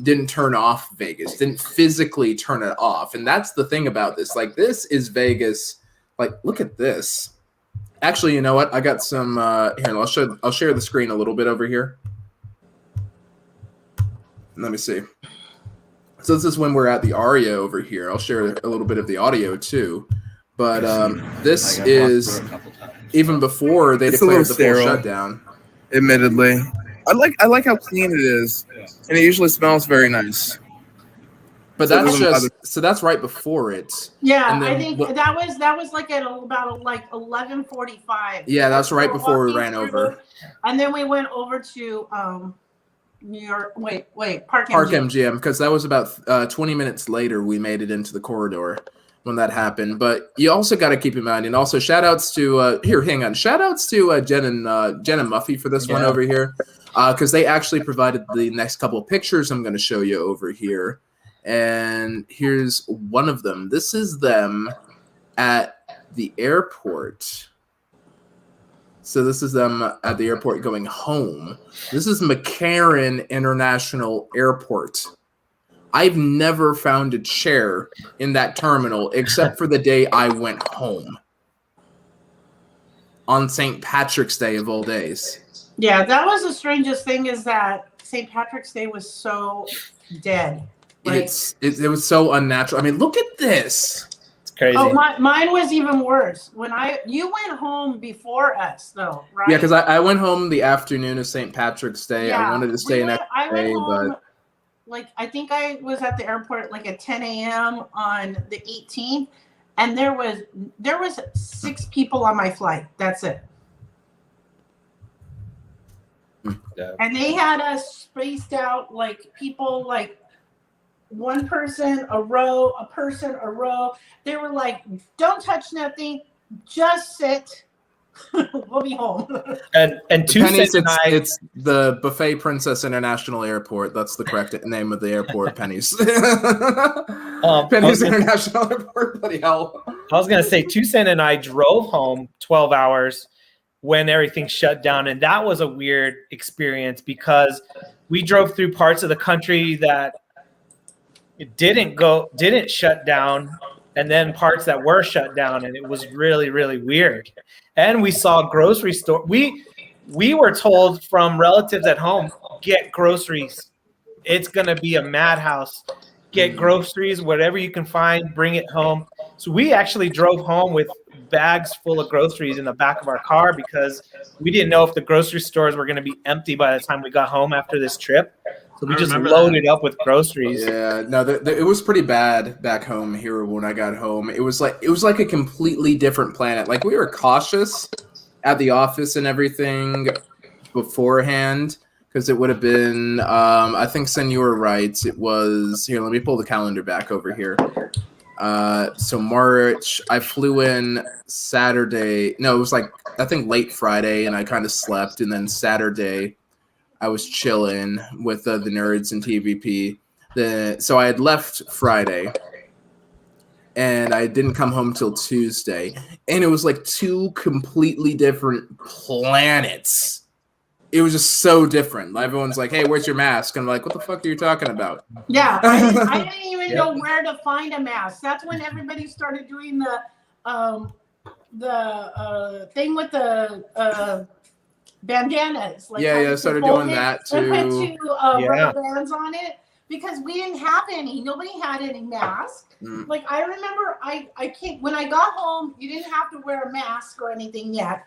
didn't turn off Vegas, didn't physically turn it off, and that's the thing about this. Like, this is Vegas. Like, look at this. Actually, you know what? I got some here. I'll share the screen a little bit over here. Let me see. So this is when we're at the Aria over here. I'll share a little bit of the audio too. But this is even before they declared the full shutdown. Admittedly, I like how clean it is, and it usually smells very nice. But that's right before it. Yeah, And then I think that was like at about like 11:45. Yeah, that's right before we ran over. And then we went over to New York. Wait, Park MGM, because that was about 20 minutes later. We made it into the corridor when that happened. But you also got to keep in mind, and also shout outs to shout outs to Jen and Muffy for this one over here, because they actually provided the next couple of pictures I'm going to show you over here. And here's one of them. This is them at the airport. So this is them at the airport going home. This is McCarran International Airport. I've never found a chair in that terminal except for the day I went home. On St. Patrick's Day of all days. Yeah, that was the strangest thing is that St. Patrick's Day was so dead. Like, it was so unnatural. I mean, look at this. It's crazy. Oh, mine was even worse. You went home before us though, right? Yeah, because I went home the afternoon of St. Patrick's Day. Yeah, I wanted to stay an extra day, but like I think I was at the airport like at 10 a.m. on the 18th, and there was 6 people on my flight. That's it. Yeah. And they had us spaced out like people like one person a row, a person a row. They were like, "Don't touch nothing, just sit. We'll be home." And two Penny's, cents it's the Buffet Princess International Airport. That's the correct name of the airport. Penny's. Penny's International Airport. Bloody hell! I was gonna say 2 Cent and I drove home 12 hours when everything shut down, and that was a weird experience because we drove through parts of the country that it didn't shut down, and then parts that were shut down, and it was really, really weird. And we saw grocery store. We were told from relatives at home, get groceries. It's gonna be a madhouse. Get groceries, whatever you can find, bring it home. So we actually drove home with bags full of groceries in the back of our car because we didn't know if the grocery stores were going to be empty by the time we got home after this trip. So we I just remember loaded up with groceries. Yeah, no, it was pretty bad back home here when I got home. It was like a completely different planet. Like, we were cautious at the office and everything beforehand because it would have been. I think, Sen, you were right. It was here. Let me pull the calendar back over here. So March, I flew in Saturday. No, it was like I think late Friday, and I kind of slept, and then Saturday, I was chilling with the nerds and TVP. So I had left Friday, and I didn't come home till Tuesday, and it was like two completely different planets. It was just so different. Everyone's like, "Hey, where's your mask?" I'm like, "What the fuck are you talking about?" Yeah, I didn't even know where to find a mask. That's when everybody started doing the thing with the bandanas. Like Yeah, started doing that too. And put two rubber bands on it because we didn't have any. Nobody had any masks. Like, I remember I came when I got home. You didn't have to wear a mask or anything yet.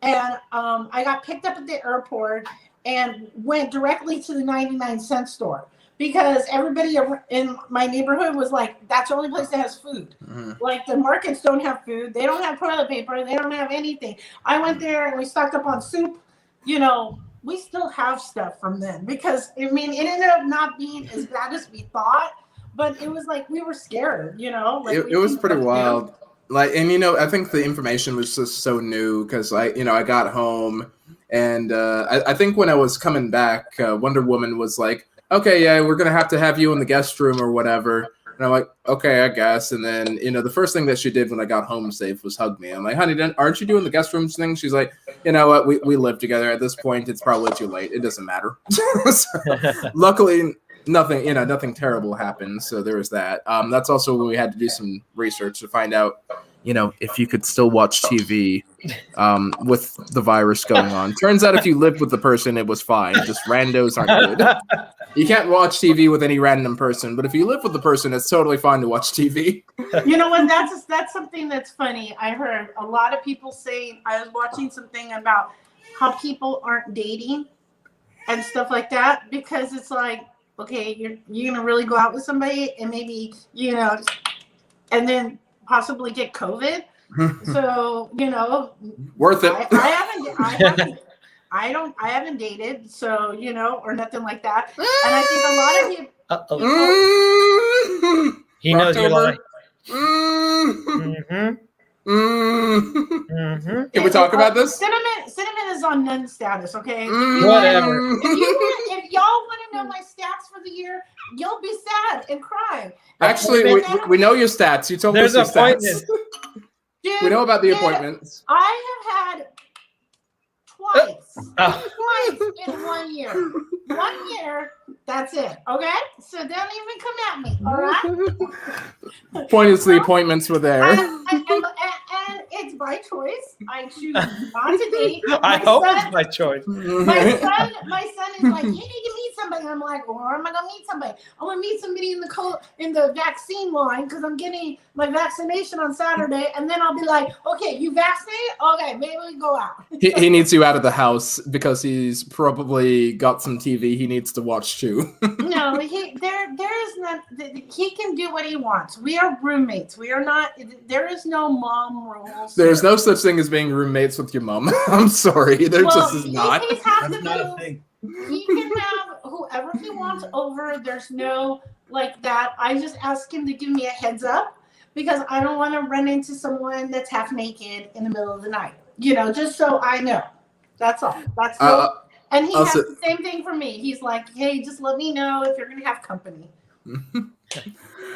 And I got picked up at the airport and went directly to the 99-cent store because everybody in my neighborhood was like, that's the only place that has food. Like, the markets don't have food. They don't have toilet paper. They don't have anything. I went there and we stocked up on soup. You know, we still have stuff from then because, I mean, it ended up not being as bad as we thought, but it was like we were scared, you know? Like, it was pretty wild. Like, and I think the information was just so new because I got home and I think when I was coming back, Wonder Woman was like, "Okay, yeah, we're gonna have to have you in the guest room or whatever." And I'm like, "Okay, I guess." And then the first thing that she did when I got home safe was hug me. I'm like, "Honey, aren't you doing the guest rooms thing?" She's like, "You know what? We live together at this point. It's probably too late. It doesn't matter." So, luckily, nothing terrible happened. So there was that. That's also when we had to do some research to find out, if you could still watch TV with the virus going on. Turns out if you lived with the person, it was fine. Just randos aren't good. You can't watch TV with any random person, but if you live with the person, it's totally fine to watch TV. You know what? That's something that's funny. I heard a lot of people saying, I was watching something about how people aren't dating and stuff like that because it's like, okay, you're gonna really go out with somebody and maybe and then possibly get COVID. So worth it. I haven't dated, so or nothing like that. And I think a lot of people. He knows you're lying. Can we talk about this? Cinnamon is on none status, okay? Whatever. If y'all want to know my stats for the year, you'll be sad and cry. Actually, we know your stats. You told us your stats. Dude, we know about the appointments. I have had twice in 1 year. 1 year, that's it. Okay? So don't even come at me, all right? Point is, the appointments were there. And it's by choice. I choose not to date. I hope it's by choice. My son is like, you need to meet somebody. I'm like, well, where am I gonna meet somebody? I'm gonna meet somebody in the vaccine line because I'm getting my vaccination on Saturday, and then I'll be like, okay, you vaccinated? Okay, maybe we go out. He needs you out of the house because he's probably got some TV he needs to watch too. No, there is not. He can do what he wants. We are roommates. We are not. There is no mom rules. There's no such thing as being roommates with your mom. I'm sorry, there just is not. He can have whoever he wants over. There's no like that. I just ask him to give me a heads up because I don't want to run into someone that's half naked in the middle of the night. Just so I know. That's all. That's and he has the same thing for me. He's like, hey, just let me know if you're gonna have company. You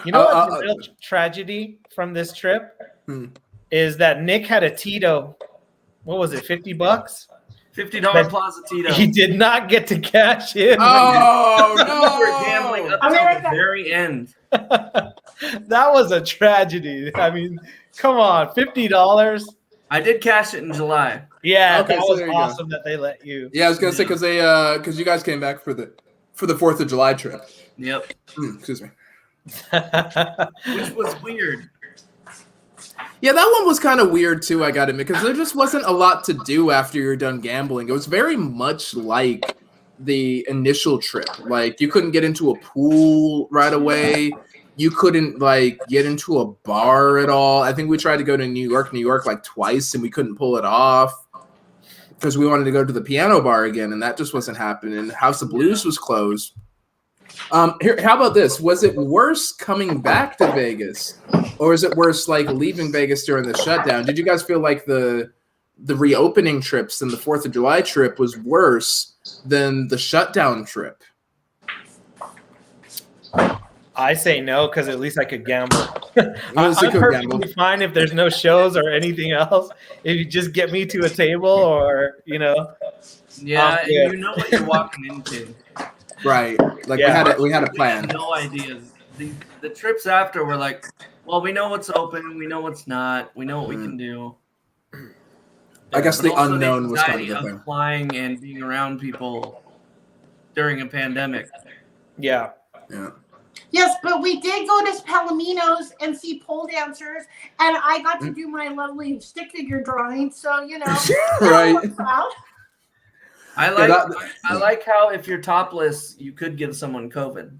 know what's the real tragedy from this trip is that Nick had a Tito. What was it? $50? $50 Plaza Tito. He did not get to cash in. Oh no! We were gambling up until the very end. That was a tragedy. I mean, come on, $50. I did cash it in July. Yeah, Okay, that so was there you awesome that they let you. Yeah, I was gonna say because you guys came back for the 4th of July trip. Yep. Excuse me. Which was weird. Yeah, that one was kind of weird too, I got it, because there just wasn't a lot to do after you're done gambling. It was very much like the initial trip. Like, you couldn't get into a pool right away. You couldn't, like, get into a bar at all. I think we tried to go to New York, like, twice, and we couldn't pull it off because we wanted to go to the piano bar again, and that just wasn't happening. House of Blues was closed. Here, how about this? Was it worse coming back to Vegas, or is it worse like leaving Vegas during the shutdown? Did you guys feel like the reopening trips and the 4th of July trip was worse than the shutdown trip? I say no because at least I could gamble. At least you I'm could perfectly gamble. fine if there's no shows or anything else. If you just get me to a table or Yeah, yeah. and you know what you're walking into. Right. Like Yeah. we had a We plan. had no idea. The trips after were like, well, we know what's open, we know what's not, we know what we can do. I guess But the also unknown was kind anxiety of the thing. flying and being around people during a pandemic. Yeah. Yeah. Yes, but we did go to Palomino's and see pole dancers, and I got to do my lovely stick figure drawing. So Right. I like how if you're topless, you could give someone COVID.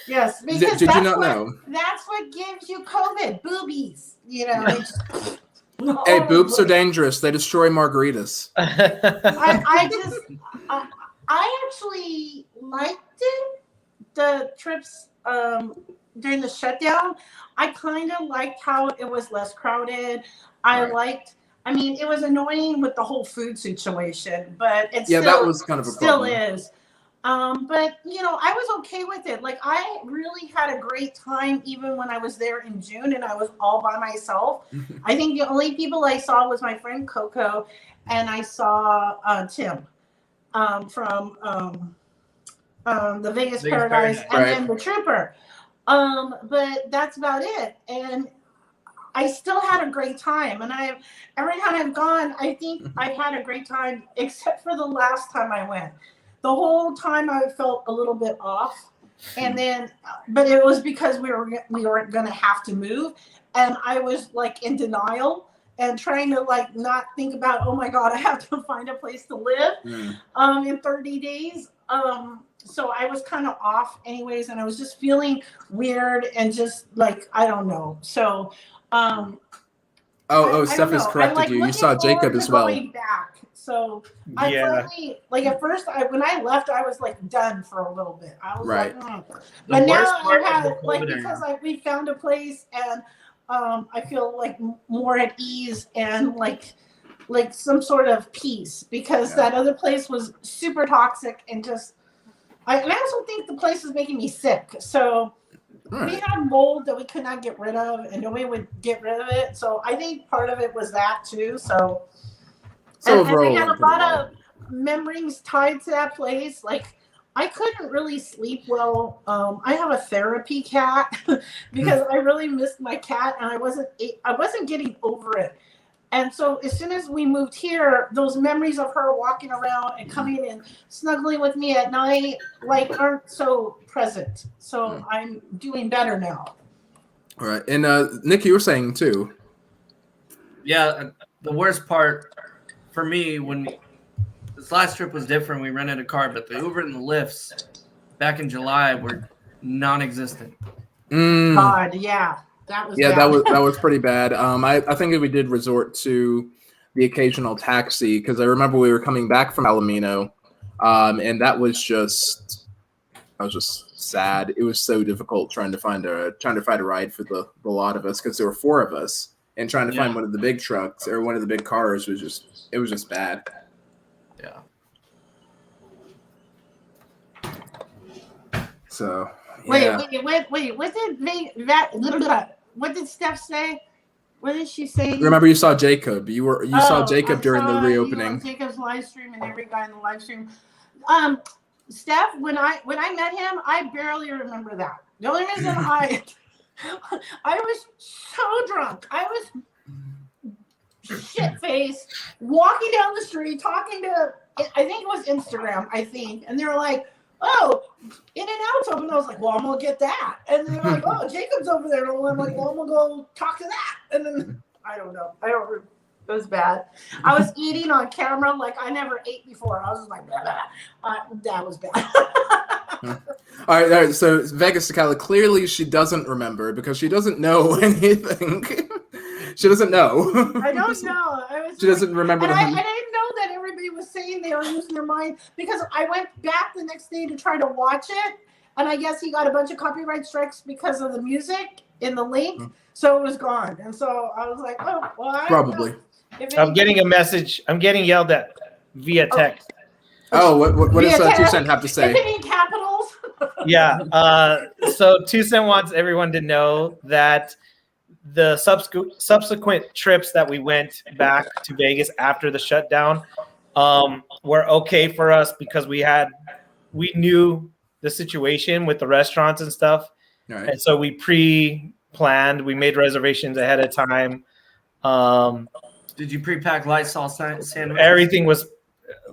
Yes, because Did you not know? That's what gives you COVID, boobies. Hey, boobs are dangerous. They destroy margaritas. I actually liked it. The trips during the shutdown, I kind of liked how it was less crowded. I mean, it was annoying with the whole food situation, but that was kind of a still problem. is. But I was okay with it. Like, I really had a great time even when I was there in June and I was all by myself. I think the only people I saw was my friend Coco, and I saw Tim from the Vegas Paradise, and then the Trooper. But that's about it. And I still had a great time. And every time I've gone, I think I've had a great time, except for the last time I went. The whole time I felt a little bit off. And then, but it was because we were going to have to move. And I was like in denial and trying to like not think about, oh my God, I have to find a place to live in 30 days. So I was kind of off anyways, and I was just feeling weird and just like, I don't know. So, Steph has corrected you. You saw Jacob as well. Back. So I finally, like at first, when I left, I was like done for a little bit. I was like, but now I have like because we found a place and I feel like more at ease and like some sort of peace because that other place was super toxic and just. I also think the place is making me sick. So we had mold that we could not get rid of, and nobody would get rid of it. So I think part of it was that too. So and I had a lot of memories tied to that place. Like I couldn't really sleep well. I have a therapy cat because I really missed my cat, and I wasn't getting over it. And so as soon as we moved here, those memories of her walking around and coming and snuggling with me at night, like aren't so present. So I'm doing better now. All right. And Nick, you were saying too. Yeah, the worst part for me when this last trip was different, we rented a car, but the Uber and the Lyfts back in July were non-existent. God, yeah. That was pretty bad. I think we did resort to the occasional taxi because I remember we were coming back from Palomino, and that was just sad. It was so difficult trying to find a ride for the lot of us because there were 4 of us, and trying to find one of the big trucks or one of the big cars was just bad. Yeah. So. Wait! What did Steph say? What did she say? Remember, you saw Jacob. You saw Jacob during the reopening. Jacob's live stream and every guy in the live stream. Steph, when I met him, I barely remember that. The only reason I was so drunk. I was shit-faced, walking down the street, talking to, I think it was Instagram, and they were like, oh, In-N-Out's open. I was like, well, I'm going to get that. And they're like, oh, Jacob's over there. And I'm like, well, I'm going to go talk to that. And then I don't know. It was bad. I was eating on camera like I never ate before. I was just like, blah, blah. That was bad. All right. So Vegas to Cali, clearly she doesn't remember because she doesn't know anything. She doesn't know. I don't know. She doesn't remember. And I didn't know that everybody was saying they were losing their mind because I went back the next day to try to watch it, and I guess he got a bunch of copyright strikes because of the music in the link, so it was gone. And so I was like, oh, well, I don't Probably. know. I'm getting a message. I'm getting yelled at via text. Oh, what does Via 2 Cent have to Is say? it in capitals? Yeah. So 2 Cent wants everyone to know that the subsequent trips that we went back to Vegas after the shutdown were okay for us because we knew the situation with the restaurants and stuff. Right. And so we pre-planned, we made reservations ahead of time. Did you pre-pack Lysol sandwiches? Everything was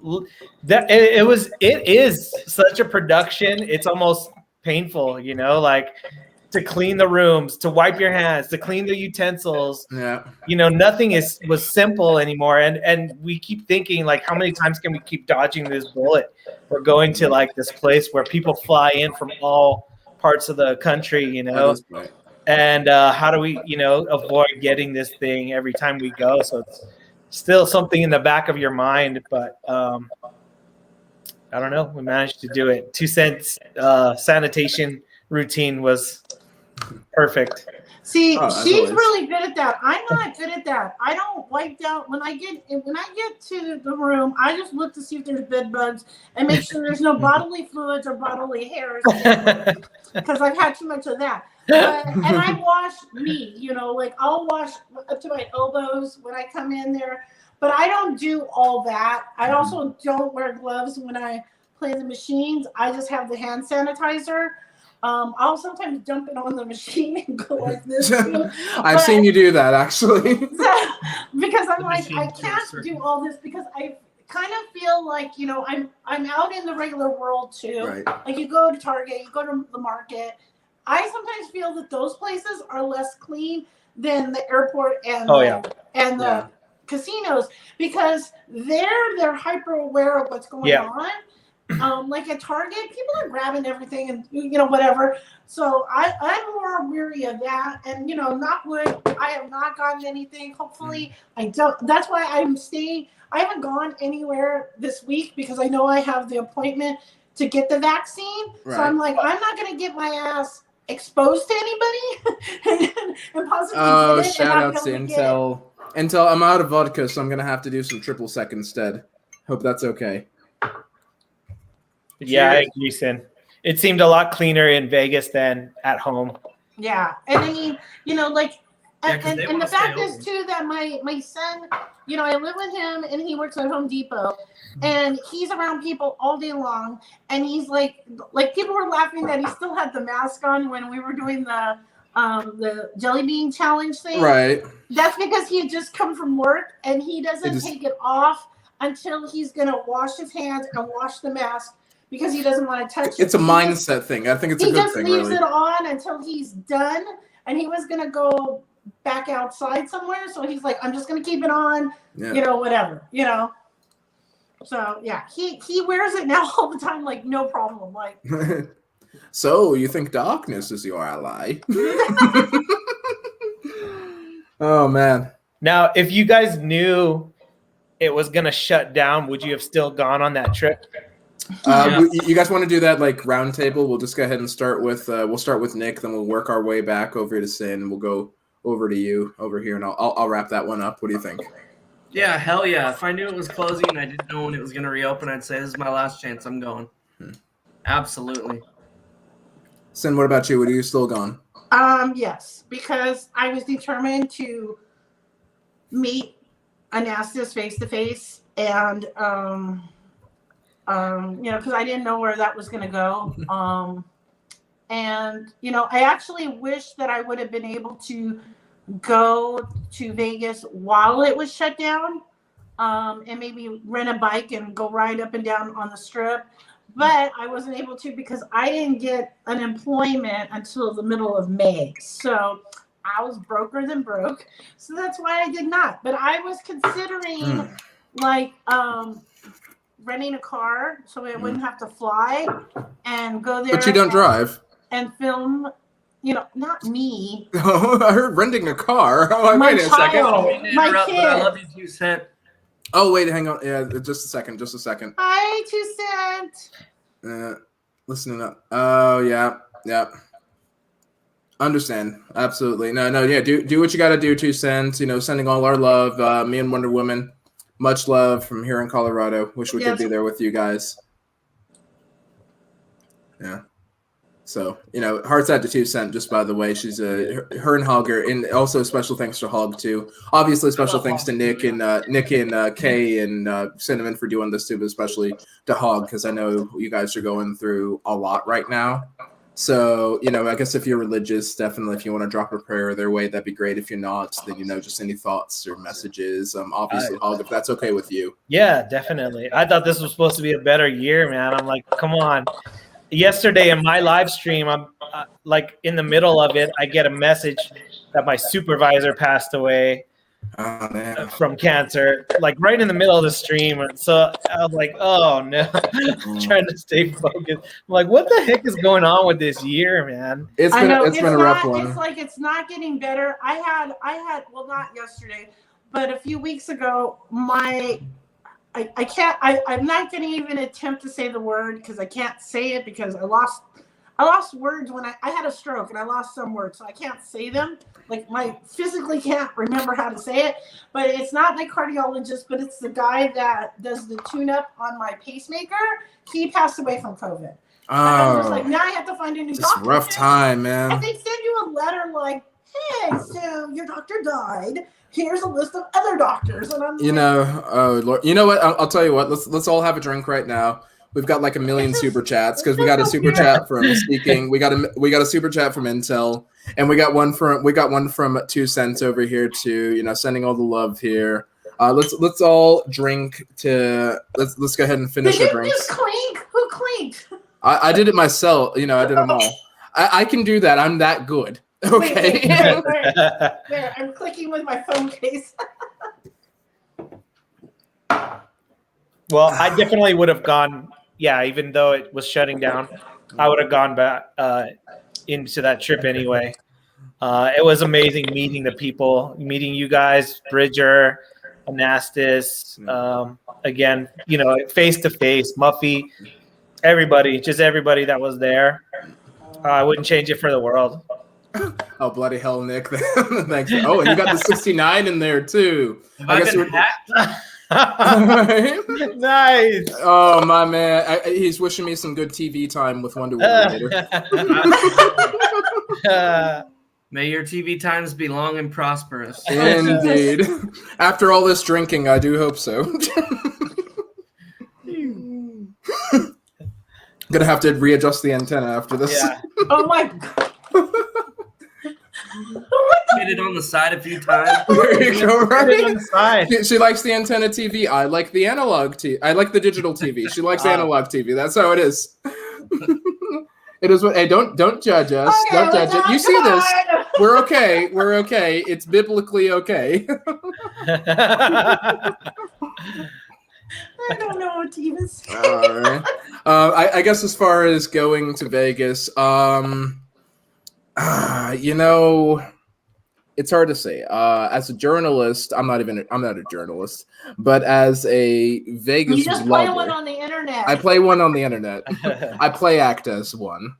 it is such a production. It's almost painful, like to clean the rooms, to wipe your hands, to clean the utensils. Yeah. Nothing was simple anymore. And we keep thinking, like, how many times can we keep dodging this bullet? We're going to like this place where people fly in from all parts of the country, Right. and how do we, avoid getting this thing every time we go? So it's still something in the back of your mind, but I don't know. We managed to do it. 2 Cents sanitation routine was perfect. See, she's always. really good at that. I'm not good at that. I don't wipe down when I get to the room. I just look to see if there's bed bugs and make sure there's no bodily fluids or bodily hairs because I've had too much of that. And I wash me, like I'll wash up to my elbows when I come in there, but I don't do all that. I also don't wear gloves when I play the machines. I just have the hand sanitizer. I'll sometimes dump it on the machine and go like this. I've seen you do that actually. Because I'm like, I can't do all this because I kind of feel like, I'm out in the regular world too. Right. Like you go to Target, you go to the market. I sometimes feel that those places are less clean than the airport and the casinos because they're hyper aware of what's going on. Like at Target, people are grabbing everything and whatever. So I'm more weary of that. And knock wood, I have not gotten anything. Hopefully I don't. That's why I'm staying. I haven't gone anywhere this week because I know I have the appointment to get the vaccine. Right. So I'm like, I'm not gonna get my ass exposed to anybody and possibly get it. Shout out to Intel. I'm out of vodka, so I'm gonna have to do some triple sec instead. Hope that's okay. Yeah, I agree, Sin. It seemed a lot cleaner in Vegas than at home. Yeah, and I mean, and the fact is too that my son, I live with him and he works at Home Depot, and he's around people all day long, and he's like people were laughing that he still had the mask on when we were doing the jelly bean challenge thing. Right. That's because he had just come from work and he doesn't take it off until he's gonna wash his hands and wash the mask. Because he doesn't want to touch it. It's a mindset thing. I think it's a good thing. He just leaves it on until he's done. And he was going to go back outside somewhere. So he's like, I'm just going to keep it on, whatever, So, yeah, he wears it now all the time, like, no problem. Like, so you think darkness is your ally? Oh, man. Now, if you guys knew it was going to shut down, would you have still gone on that trip? You guys want to do that like round table? We'll just go ahead and start with Nick, then we'll work our way back over to Sin, and we'll go over to you over here, and I'll wrap that one up. What do you think? Yeah, hell yeah. If I knew it was closing and I didn't know when it was going to reopen, I'd say this is my last chance. I'm going. Absolutely. Sin, what about you? Are you still gone? Yes, because I was determined to meet Anastas face to face, and because I didn't know where that was going to go. And, I actually wish that I would have been able to go to Vegas while it was shut down, and maybe rent a bike and go ride up and down on the strip. But I wasn't able to because I didn't get unemployment until the middle of May. So I was broker than broke, so that's why I did not. But I was considering like renting a car so I wouldn't have to fly and go there. But you don't drive. And film. Not me. Oh, I heard renting a car. Oh, My wait a second. child. My But kid. I love you, 2 Cent. Oh, wait, hang on. Yeah, just a second. Hi, 2 Cent. Listening up. Oh, yeah. Understand. Absolutely. No, yeah. Do what you got to do, 2 Cents. Sending all our love. Me and Wonder Woman. Much love from here in Colorado. Wish we could be there with you guys. Yeah. So, hearts out to 2 Cent, just by the way. She's her and Hog are, and also special thanks to Hog too. Obviously, special thanks to Nick and Kay and Cinnamon for doing this too, but especially to Hog, because I know you guys are going through a lot right now. So, I guess if you're religious, definitely if you want to drop a prayer their way, that'd be great. If you're not, then just any thoughts or messages. Obviously, Hog, if that's okay with you. Yeah, definitely. I thought this was supposed to be a better year, man. I'm like, come on. Yesterday in my live stream, I'm like in the middle of it, I get a message that my supervisor passed away from cancer, like right in the middle of the stream. And so I was like, oh no, trying to stay focused. I'm like, what the heck is going on with this year, man? It's been a rough one. It's like it's not getting better. I had well, not yesterday, but a few weeks ago, I'm not going to even attempt to say the word because I can't say it because I lost words when I had a stroke and I lost some words, so I can't say them. Like I physically can't remember how to say it, but it's not my cardiologist, but it's the guy that does the tune-up on my pacemaker. He passed away from COVID. Oh, I was like, now I have to find a new doctor. It's a rough time, man. And they send you a letter like, hey, so your doctor died. Here's a list of other doctors, and I'm oh Lord, you know what? I'll tell you what. Let's all have a drink right now. We've got like 1 million super chats because we got a super chat from Speaking. We got a super chat from Intel, and we got one from 2 Cents over here too. Sending all the love here. Let's all drink to. Let's go ahead and finish our drinks. Just clink? Who clinked? I did it myself. I did them all. I can do that. I'm that good. Okay. Wait. There, I'm clicking with my phone case. Well, I definitely would have gone. Yeah, even though it was shutting down, I would have gone back into that trip anyway. It was amazing meeting the people, meeting you guys, Bridger, Anastas, again, face to face, Muffy, everybody that was there. I wouldn't change it for the world. Oh, bloody hell, Nick. Thanks. Oh, and you got the 69 in there, too. I guess you Nice. Oh, my man. He's wishing me some good TV time with Wonder Woman later. May your TV times be long and prosperous. Indeed. After all this drinking, I do hope so. Gonna have to readjust the antenna after this. Yeah. Oh, my God. Hit it on the side a few times. There you go, right? On the side. She likes the antenna TV. I like the analog TV. I like the digital TV. She likes analog TV. That's how it is. It is what. Hey, don't judge us. Okay, don't judge it. You see this? on. We're okay. We're okay. It's biblically okay. I don't know what to even say. All right. I guess as far as going to Vegas, it's hard to say. As a journalist, I'm not a journalist, but as a Vegas You just play blogger, one on the internet. I play one on the internet. I play act as one.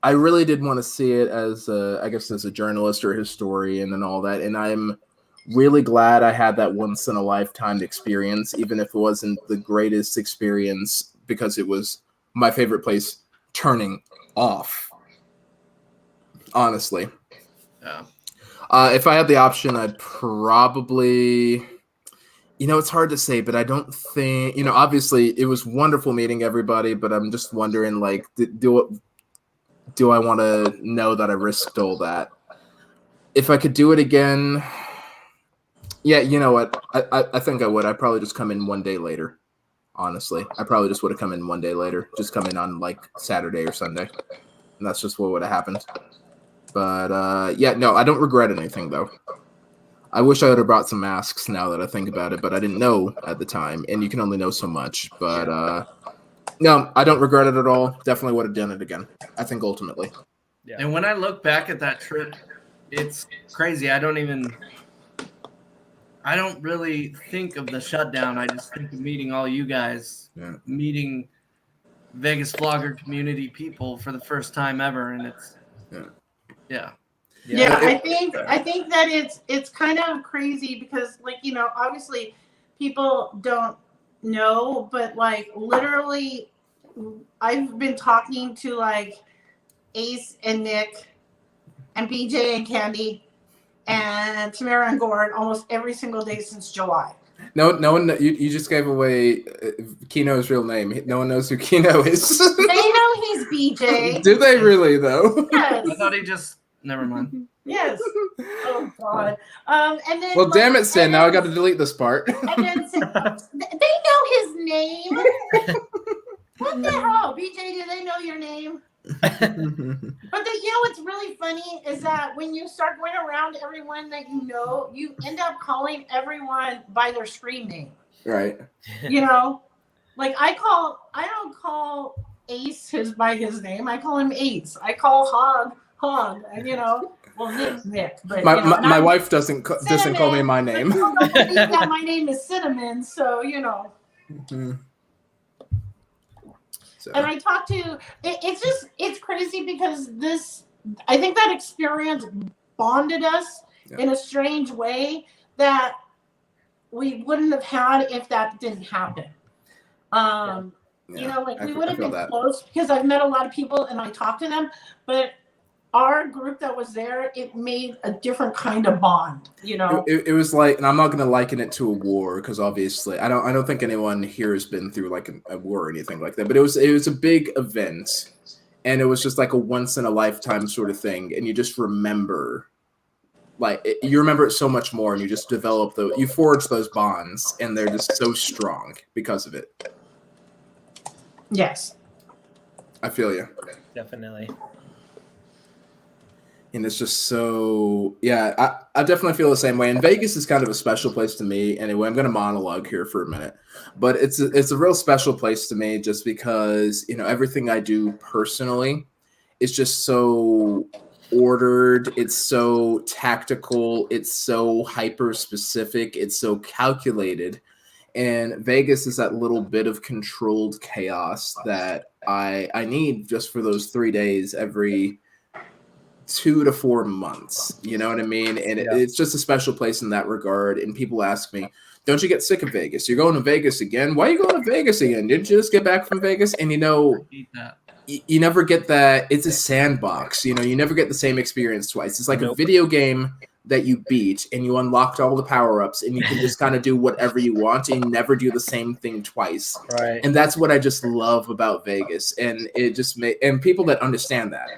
I really did want to see it as as a journalist or historian and all that, and I'm really glad I had that once in a lifetime experience, even if it wasn't the greatest experience, because it was my favorite place turning off. Honestly. Yeah. If I had the option, I'd probably, it's hard to say, but I don't think, obviously it was wonderful meeting everybody, but I'm just wondering, like, do I want to know that I risked all that? If I could do it again, yeah, you know what? I think I would. I'd probably just come in one day later. Honestly, I probably just would have come in one day later, just come in on like Saturday or Sunday. And that's just what would have happened. But yeah, no, I don't regret anything though. I wish I would have brought some masks now that I think about it, but I didn't know at the time, and you can only know so much. But no, I don't regret it at all. Definitely would have done it again. I think ultimately. Yeah. And when I look back at that trip, it's crazy. I don't really think of the shutdown. I just think of meeting all you guys, meeting Vegas vlogger community people for the first time ever, and it's Yeah, I think that it's kind of crazy because, like, you know, obviously people don't know, but like literally I've been talking to like Ace and Nick and BJ and Candy and Tamara and Gordon almost every single day since July. No one. You just gave away Kino's real name. No one knows who Kino is. They know he's BJ. Do they really though? Yes. I thought he just never mind. Yes. Oh God. And then. Well, like, damn it, Sin. and Now I then- got to delete this part. And then they know his name. What the hell, BJ? Do they know your name? But you know what's really funny is that when you start going around everyone that you know, you end up calling everyone by their screen name. Right. You know, like I don't call Ace by his name. I call him Ace. I call Hog, and you know, well, Nick's Nick. But My you know, my wife doesn't call me my name. That my name is Cinnamon, so you know. So. And I talked to it's crazy because I think that experience bonded us in a strange way that we wouldn't have had if that didn't happen. You know, like we would have been close because I've met a lot of people and I talked to them, but our group that was there, it made a different kind of bond, you know. It was like, and I'm not going to liken it to a war because obviously I don't think anyone here has been through like a war or anything like that. But it was a big event, and it was just like a once in a lifetime sort of thing, and you just remember, you remember it so much more, and you just you forge those bonds, and they're just so strong because of it. Yes, I feel you. Definitely. And it's just so, I definitely feel the same way. And Vegas is kind of a special place to me. Anyway, I'm going to monologue here for a minute. But it's a real special place to me just because, you know, everything I do personally is just so ordered. It's so tactical. It's so hyper-specific. It's so calculated. And Vegas is that little bit of controlled chaos that I need just for those 3 days every 2 to 4 months, you know what I mean? And it's just a special place in that regard. And people ask me, don't you get sick of Vegas? You're going to Vegas again? Why are you going to Vegas again? Didn't you just get back from Vegas? And you know, you never get that. It's a sandbox, you know, you never get the same experience twice. It's like a video game that you beat and you unlocked all the power-ups and you can just kind of do whatever you want and you never do the same thing twice. Right. And that's what I just love about Vegas. And it just and people that understand that,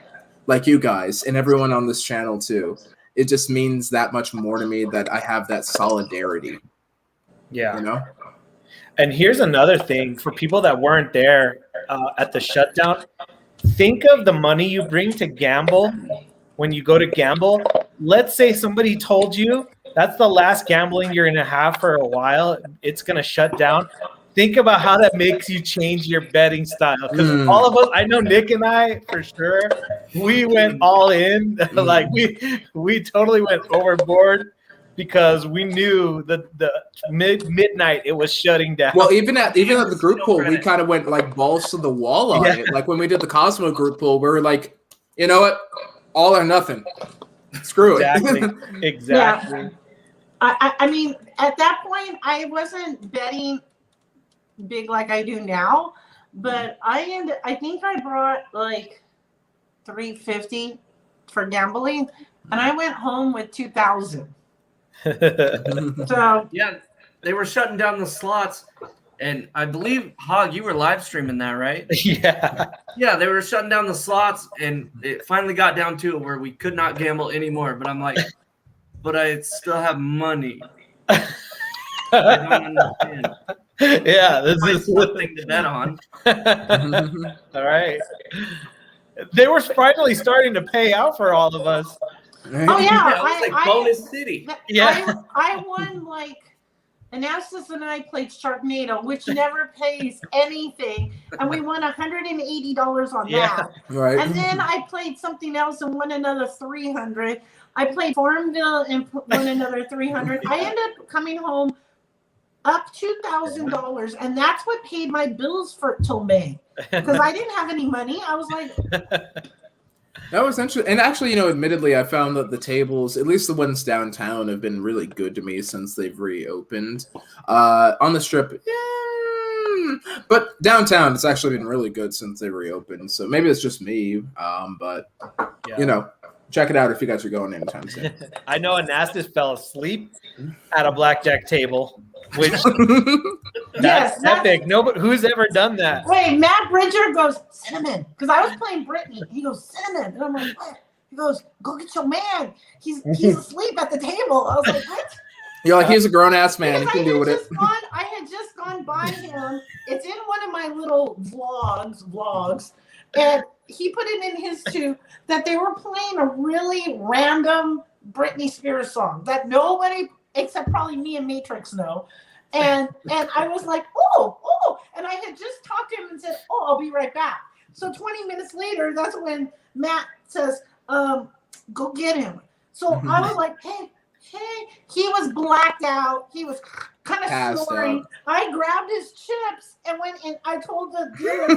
like you guys and everyone on this channel too, it just means that much more to me that I have that solidarity. Yeah. You know? And here's another thing for people that weren't there at the shutdown. Think of the money you bring to gamble when you go to gamble. Let's say somebody told you that's the last gambling you're going to have for a while. It's going to shut down. Think about how that makes you change your betting style. Because all of us, I know Nick and I for sure, we went all in. Like we totally went overboard because we knew that the midnight it was shutting down. Well, even at the group pool, we kind of went like balls to the wall on it. Like when we did the Cosmo group pool, we were like, you know what, all or nothing. Screw it. Exactly. Yeah. I mean, at that point, I wasn't betting big like I do now, but I think I brought like $350 for gambling, and I went home with $2,000. So yeah, they were shutting down the slots, and I believe Hog, you were live streaming that, right? Yeah, they were shutting down the slots, and it finally got down to it where we could not gamble anymore. But I'm like, but I still have money. I don't understand. Yeah, this is something to bet on. All right. They were finally starting to pay out for all of us. Oh yeah, Yeah, it was like bonus city. Yeah. I won like. Anastas and I played Sharknado, which never pays anything, and we won $180 on that. Right. And then I played something else and won another $300. I played Farmville and won another $300. I ended up coming home up $2,000, and that's what paid my bills for till May because I didn't have any money. I was like, That was interesting. And actually, you know, admittedly, I found that the tables, at least the ones downtown, have been really good to me since they've reopened. On the Strip, but downtown, it's actually been really good since they reopened. So maybe it's just me, but, you know, check it out if you guys are going anytime soon. I know Anastas fell asleep at a blackjack table, which that's epic. Nobody who's ever done that. wait, Matt Bridger goes, Cinnamon, because I was playing Brittany. He goes, Cinnamon. And I'm like, what? He goes, go get your man. He's asleep at the table. I was like, what? You're like, he's a grown-ass man. He Because can do with it. I had just gone by him. It's in one of my little vlogs, and he put it in his too, that they were playing a really random Britney Spears song that nobody except probably me and Matrix know. And I was like, oh, and I had just talked to him and said, oh, I'll be right back. So 20 minutes later, that's when Matt says, go get him. So I was like, hey, he was blacked out. He was kind of snoring. I grabbed his chips and went and I told the dealer,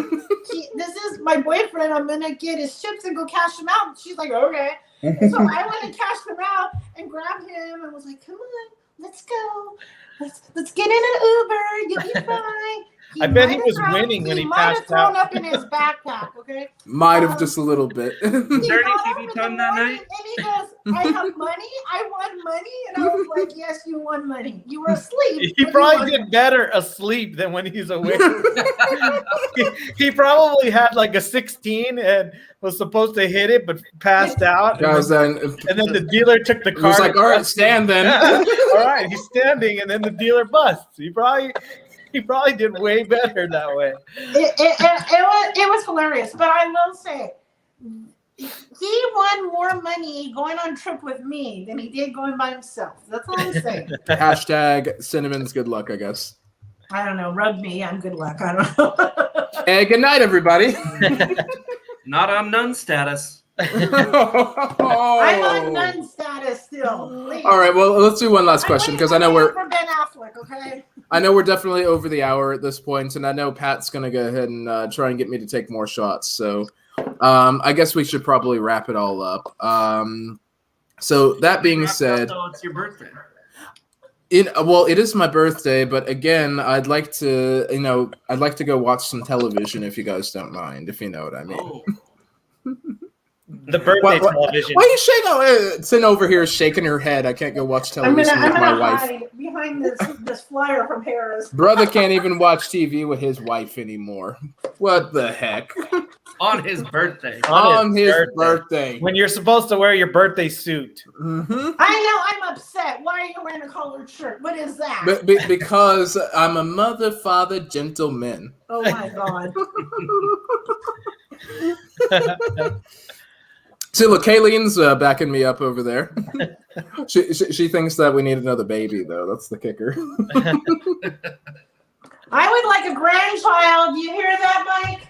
this is my boyfriend. I'm going to get his chips and go cash them out. And she's like, okay. And so I went and cashed them out and grabbed him and was like, come on, let's go. Let's get in an Uber. You'll be fine. I bet he was winning when he passed out. He might have thrown up in his backpack, okay? Might have just a little bit. Was there any TV time that night? And he goes, I have money. I won money. And I was like, yes, you won money. You were asleep. He probably did better asleep than when he's awake. he probably had like a 16 and was supposed to hit it, but passed out. And then the dealer took the card. He was like, all right, stand then. All right, he's standing, and then the dealer busts. He probably did way better that way. It was hilarious, but I will say he won more money going on trip with me than he did going by himself. That's all I'm saying. Hashtag Cinnamon's good luck, I guess. I don't know. Rub me. I'm good luck. I don't know. Hey, good night, everybody. Not on none status. I'm on none status still. Please. All right, well, let's do one last question because I know we're for Ben Affleck, okay? I know we're definitely over the hour at this point, and I know Pat's gonna go ahead and try and get me to take more shots. So, I guess we should probably wrap it all up. So that being said, it's your birthday. It is my birthday, but again, I'd like to go watch some television if you guys don't mind, if you know what I mean. Oh. The birthday television. Why are you shaking? Sin over here is shaking her head. I can't go watch television with my wife. Hide behind this flyer from Harris. Brother can't even watch TV with his wife anymore. What the heck? On his birthday. On his birthday. When you're supposed to wear your birthday suit. Mm-hmm. I know, I'm upset. Why are you wearing a collared shirt? What is that? Because I'm a mother, father, gentleman. Oh my God. See, look, Kayleen's backing me up over there. She thinks that we need another baby, though. That's the kicker. I would like a grandchild. You hear that, Mike?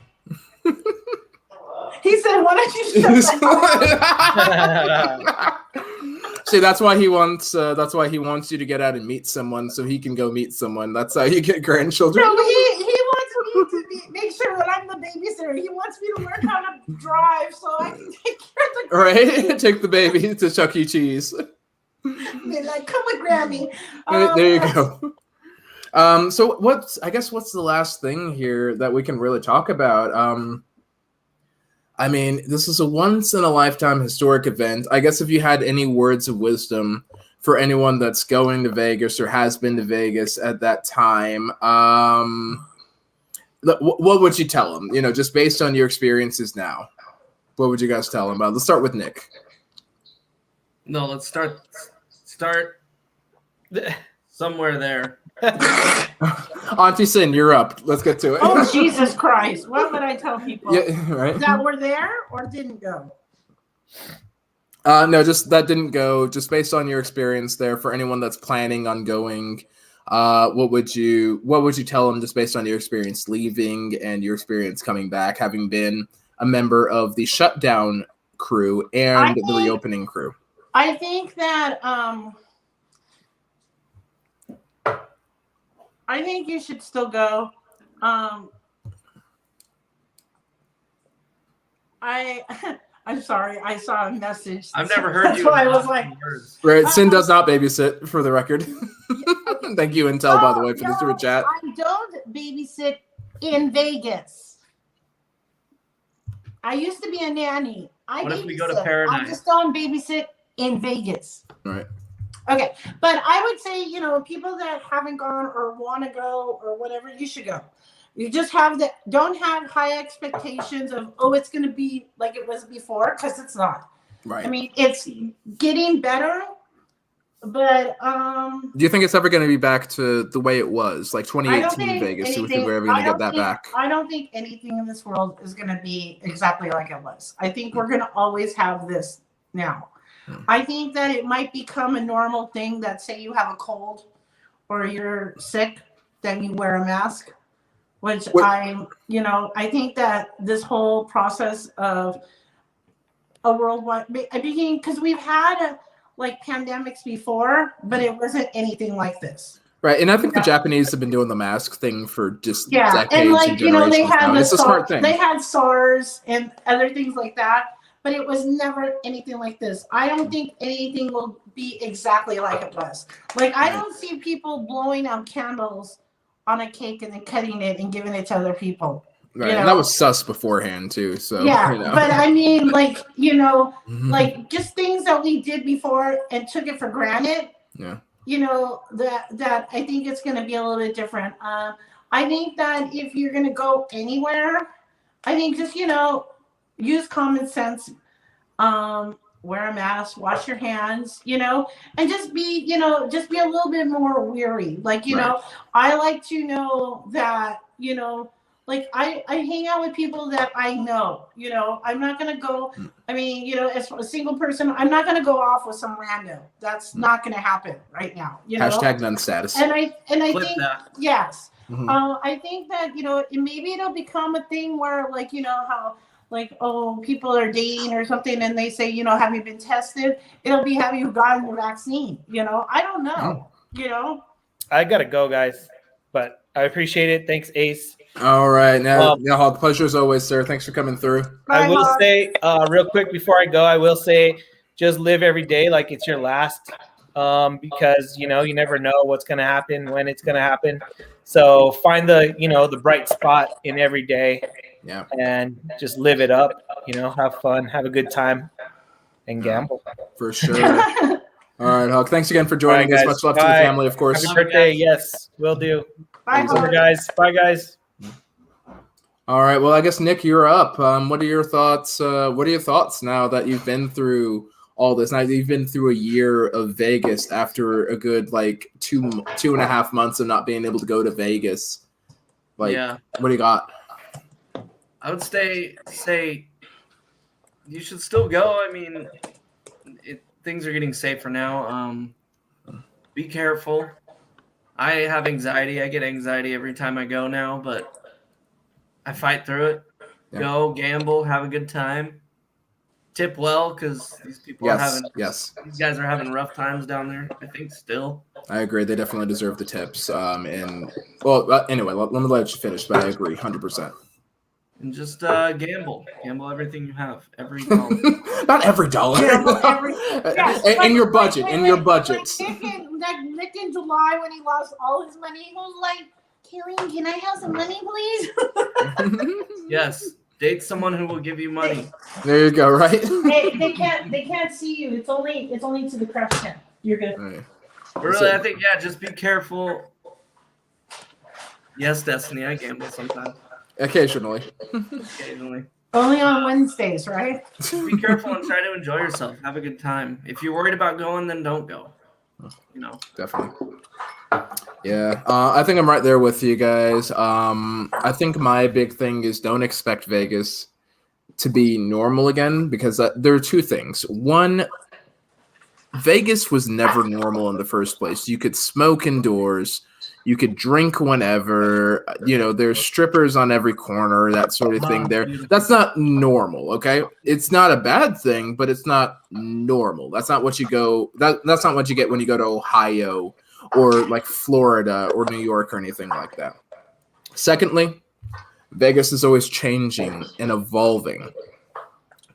He said, "Why don't you shut that?" See, that's why he wants you to get out and meet someone, so he can go meet someone. That's how you get grandchildren. No, he wants me to make sure that I'm the babysitter. He wants me to learn how to drive so I can take care of the right. Take the baby to Chuck E. Cheese. Be like, come with Grammy. There you go. So what's the last thing here that we can really talk about? I mean, this is a once-in-a-lifetime historic event. I guess if you had any words of wisdom for anyone that's going to Vegas or has been to Vegas at that time, what would you tell them? You know, just based on your experiences now, what would you guys tell them about? Let's start with Nick. No, let's start somewhere there. Auntie Sin, you're up. Let's get to it. Oh, Jesus Christ. What would I tell people Yeah, right. that were there or didn't go. No, just that didn't go. Just based on your experience there, for anyone that's planning on going, what would you tell them just based on your experience leaving and your experience coming back, having been a member of the Shutdown crew and the reopening crew? I think that I think you should still go. I'm sorry, I saw a message. I've never heard That's you. why I was like, Right, Sin does not babysit, for the record. Thank you, Intel, by the way, for the super chat. I don't babysit in Vegas. I used to be a nanny. What if we go to Paradise? I just don't babysit in Vegas. Right. Okay, but I would say, people that haven't gone or want to go or whatever, you should go. You just don't have high expectations of, it's going to be like it was before, because it's not. Right. I mean, it's getting better, but do you think it's ever going to be back to the way it was, like 2018 Vegas? Do you think we're ever going to get that back? I don't think anything in this world is going to be exactly like it was. I think we're going to always have this now. I think that it might become a normal thing that, say you have a cold or you're sick, then you wear a mask, which I think that this whole process of a worldwide, because we've had like pandemics before, but it wasn't anything like this. Right, and I think the Japanese have been doing the mask thing for just decades and like and generations they had now. It's a smart thing. They had SARS and other things like that, but it was never anything like this. I don't think anything will be exactly like it was. Like, I don't see people blowing out candles on a cake and then cutting it and giving it to other people. Right, and that was sus beforehand too. So but I mean, like, like just things that we did before and took it for granted. Yeah. That I think it's going to be a little bit different. I think that if you're going to go anywhere, I think just use common sense. Wear a mask, wash your hands, and just be a little bit more wary. Like, I like to know that, like I hang out with people that I know, I'm not going to go, as a single person, I'm not going to go off with some rando. That's not going to happen right now. Hashtag none status. And I Flip think, that. yes, Mhm. I think that, maybe it'll become a thing where, like, how, like, people are dating or something and they say, have you been tested? It'll be, have you gotten the vaccine? I don't know, I got to go, guys, but I appreciate it. Thanks, Ace. All right. Now, the pleasure as always, sir. Thanks for coming through. I will say real quick before I go, I will say just live every day like it's your last, because, you never know what's going to happen, when it's going to happen. So find the bright spot in every day. Yeah. And just live it up, have fun, have a good time, and gamble. For sure. All right, Huck. Thanks again for joining us. Guys. Much love to the family, of course. Happy birthday. Yes, will do. Bye, guys. Bye, guys. All right. Well, I guess, Nick, you're up. What are your thoughts? What are your thoughts now that you've been through all this? Now you've been through a year of Vegas after a good, like, 2.5 months of not being able to go to Vegas. Like, what do you got? I would say you should still go. I mean, things are getting safer now. Be careful. I have anxiety. I get anxiety every time I go now, but I fight through it. Yeah. Go, gamble, have a good time. Tip well, because these people are having these guys are having rough times down there, I think, still. I agree. They definitely deserve the tips. Anyway, let me let you finish, but I agree 100%. And just gamble everything you have, every dollar. Not every dollar. In your budget. Like Nick in July, when he lost all his money, he was like, "Killian, can I have some money, please?" Yes, date someone who will give you money. There you go. Right. They can't see you. It's only to the crush tent. You're good. Right. Really, I think just be careful. Yes, Destiny, I gamble sometimes. Occasionally. Only on Wednesdays, right? Be careful and try to enjoy yourself. Have a good time. If you're worried about going, then don't go. Definitely. Yeah, I think I'm right there with you guys. I think my big thing is don't expect Vegas to be normal again because there are two things. One, Vegas was never normal in the first place. You could smoke indoors, you could drink whenever, there's strippers on every corner, that sort of thing there. That's not normal, okay? It's not a bad thing, but it's not normal. That's not what you that's not what you get when you go to Ohio or like Florida or New York or anything like that. Secondly, Vegas is always changing and evolving.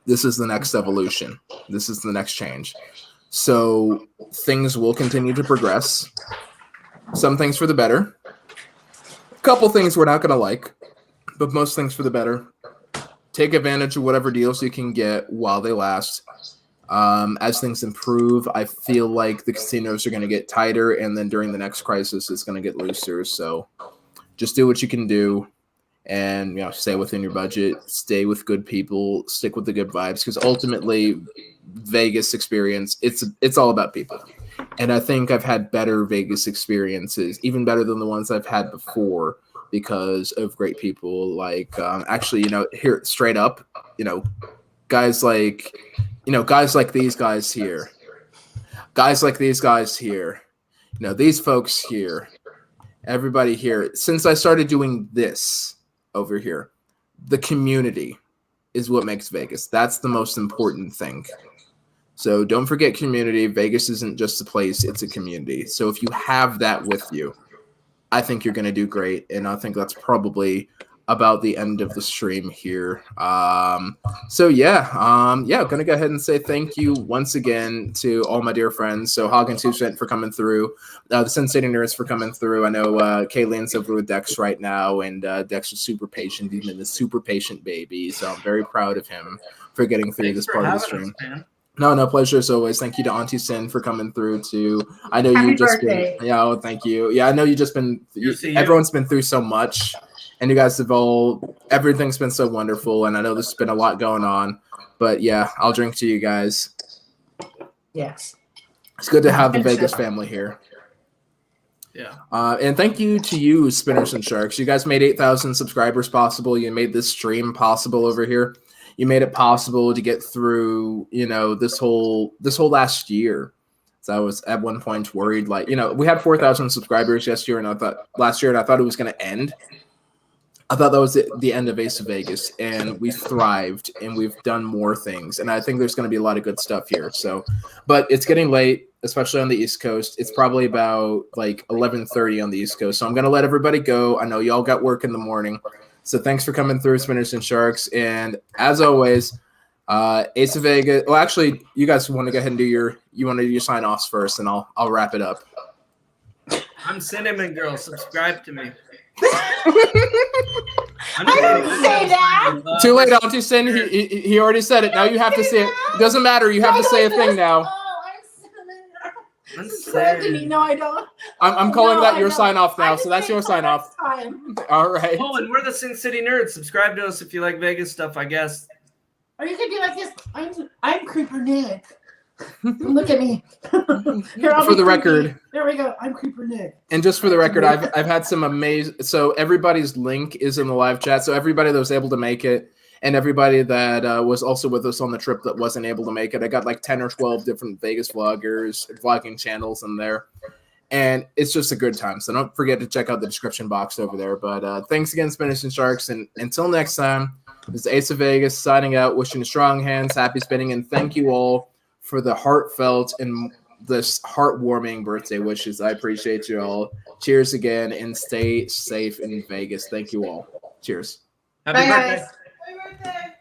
This is the next evolution. This is the next change. So things will continue to progress. Some things for the better. A couple things we're not going to like, but most things for the better. Take advantage of whatever deals you can get while they last. As things improve, I feel like the casinos are going to get tighter, and then during the next crisis, it's going to get looser. So just do what you can do, and stay within your budget, stay with good people, stick with the good vibes, because ultimately, Vegas experience, it's all about people. And I think I've had better Vegas experiences, even better than the ones I've had before, because of great people. Like here straight up, guys like these guys here, these folks here, everybody here. Since I started doing this over here, the community is what makes Vegas. That's the most important thing. So don't forget community. Vegas isn't just a place, it's a community. So if you have that with you, I think you're going to do great. And I think that's probably about the end of the stream here. I'm going to go ahead and say thank you once again to all my dear friends. So Hog and 2 Cent for coming through, the Sensei Nerds for coming through. I know Kaylene's over with Dex right now, and Dex is super patient. He's been a super patient baby. So I'm very proud of him for getting through this part of the stream. No, pleasure as always. Thank you to Auntie Sin for coming through too. I know Happy you just birthday. thank you. Yeah, I know you just been. Everyone's been through so much, and you guys have everything's been so wonderful. And I know there's been a lot going on, but yeah, I'll drink to you guys. Yes, it's good to have the Vegas family here. Yeah. And thank you to you, Spinners and Sharks. You guys made 8,000 subscribers possible. You made this stream possible over here. You made it possible to get through, this whole last year. So I was at one point worried, we had 4,000 subscribers last year, and I thought it was going to end. I thought that was the end of Ace of Vegas, and we thrived, and we've done more things, and I think there's going to be a lot of good stuff here. So, but it's getting late, especially on the East Coast. It's probably about 11:30 on the East Coast, so I'm going to let everybody go. I know y'all got work in the morning. So thanks for coming through, Spinners and Sharks. And as always, Ace of Vegas. Well, actually, you guys want to go ahead and do your sign offs first, and I'll wrap it up. I'm Cinnamon Girl. Subscribe to me. I didn't say that. Too late, Auntie Sin. He already said it. Now you have to say it. Doesn't matter. You have to say a thing now. I'm Anthony, no, I don't. I'm calling that your sign off now. So that's your sign off. All right. Oh, and we're the Sin City Nerds. Subscribe to us if you like Vegas stuff, I guess. Or you could be like this. I'm Creeper Nick. Look at me. Here, for the record, there we go. I'm Creeper Nick. And just for the record, I've had some amazing. So everybody's link is in the live chat. So everybody that was able to make it, and everybody that was also with us on the trip that wasn't able to make it, I got 10 or 12 different Vegas vlogging channels in there, and it's just a good time. So don't forget to check out the description box over there. But thanks again, Spinners and Sharks, and until next time, this is Ace of Vegas signing out, wishing you strong hands, happy spinning, and thank you all for the heartfelt and this heartwarming birthday wishes. I appreciate you all. Cheers again, and stay safe in Vegas. Thank you all. Cheers. Happy birthday. Happy birthday.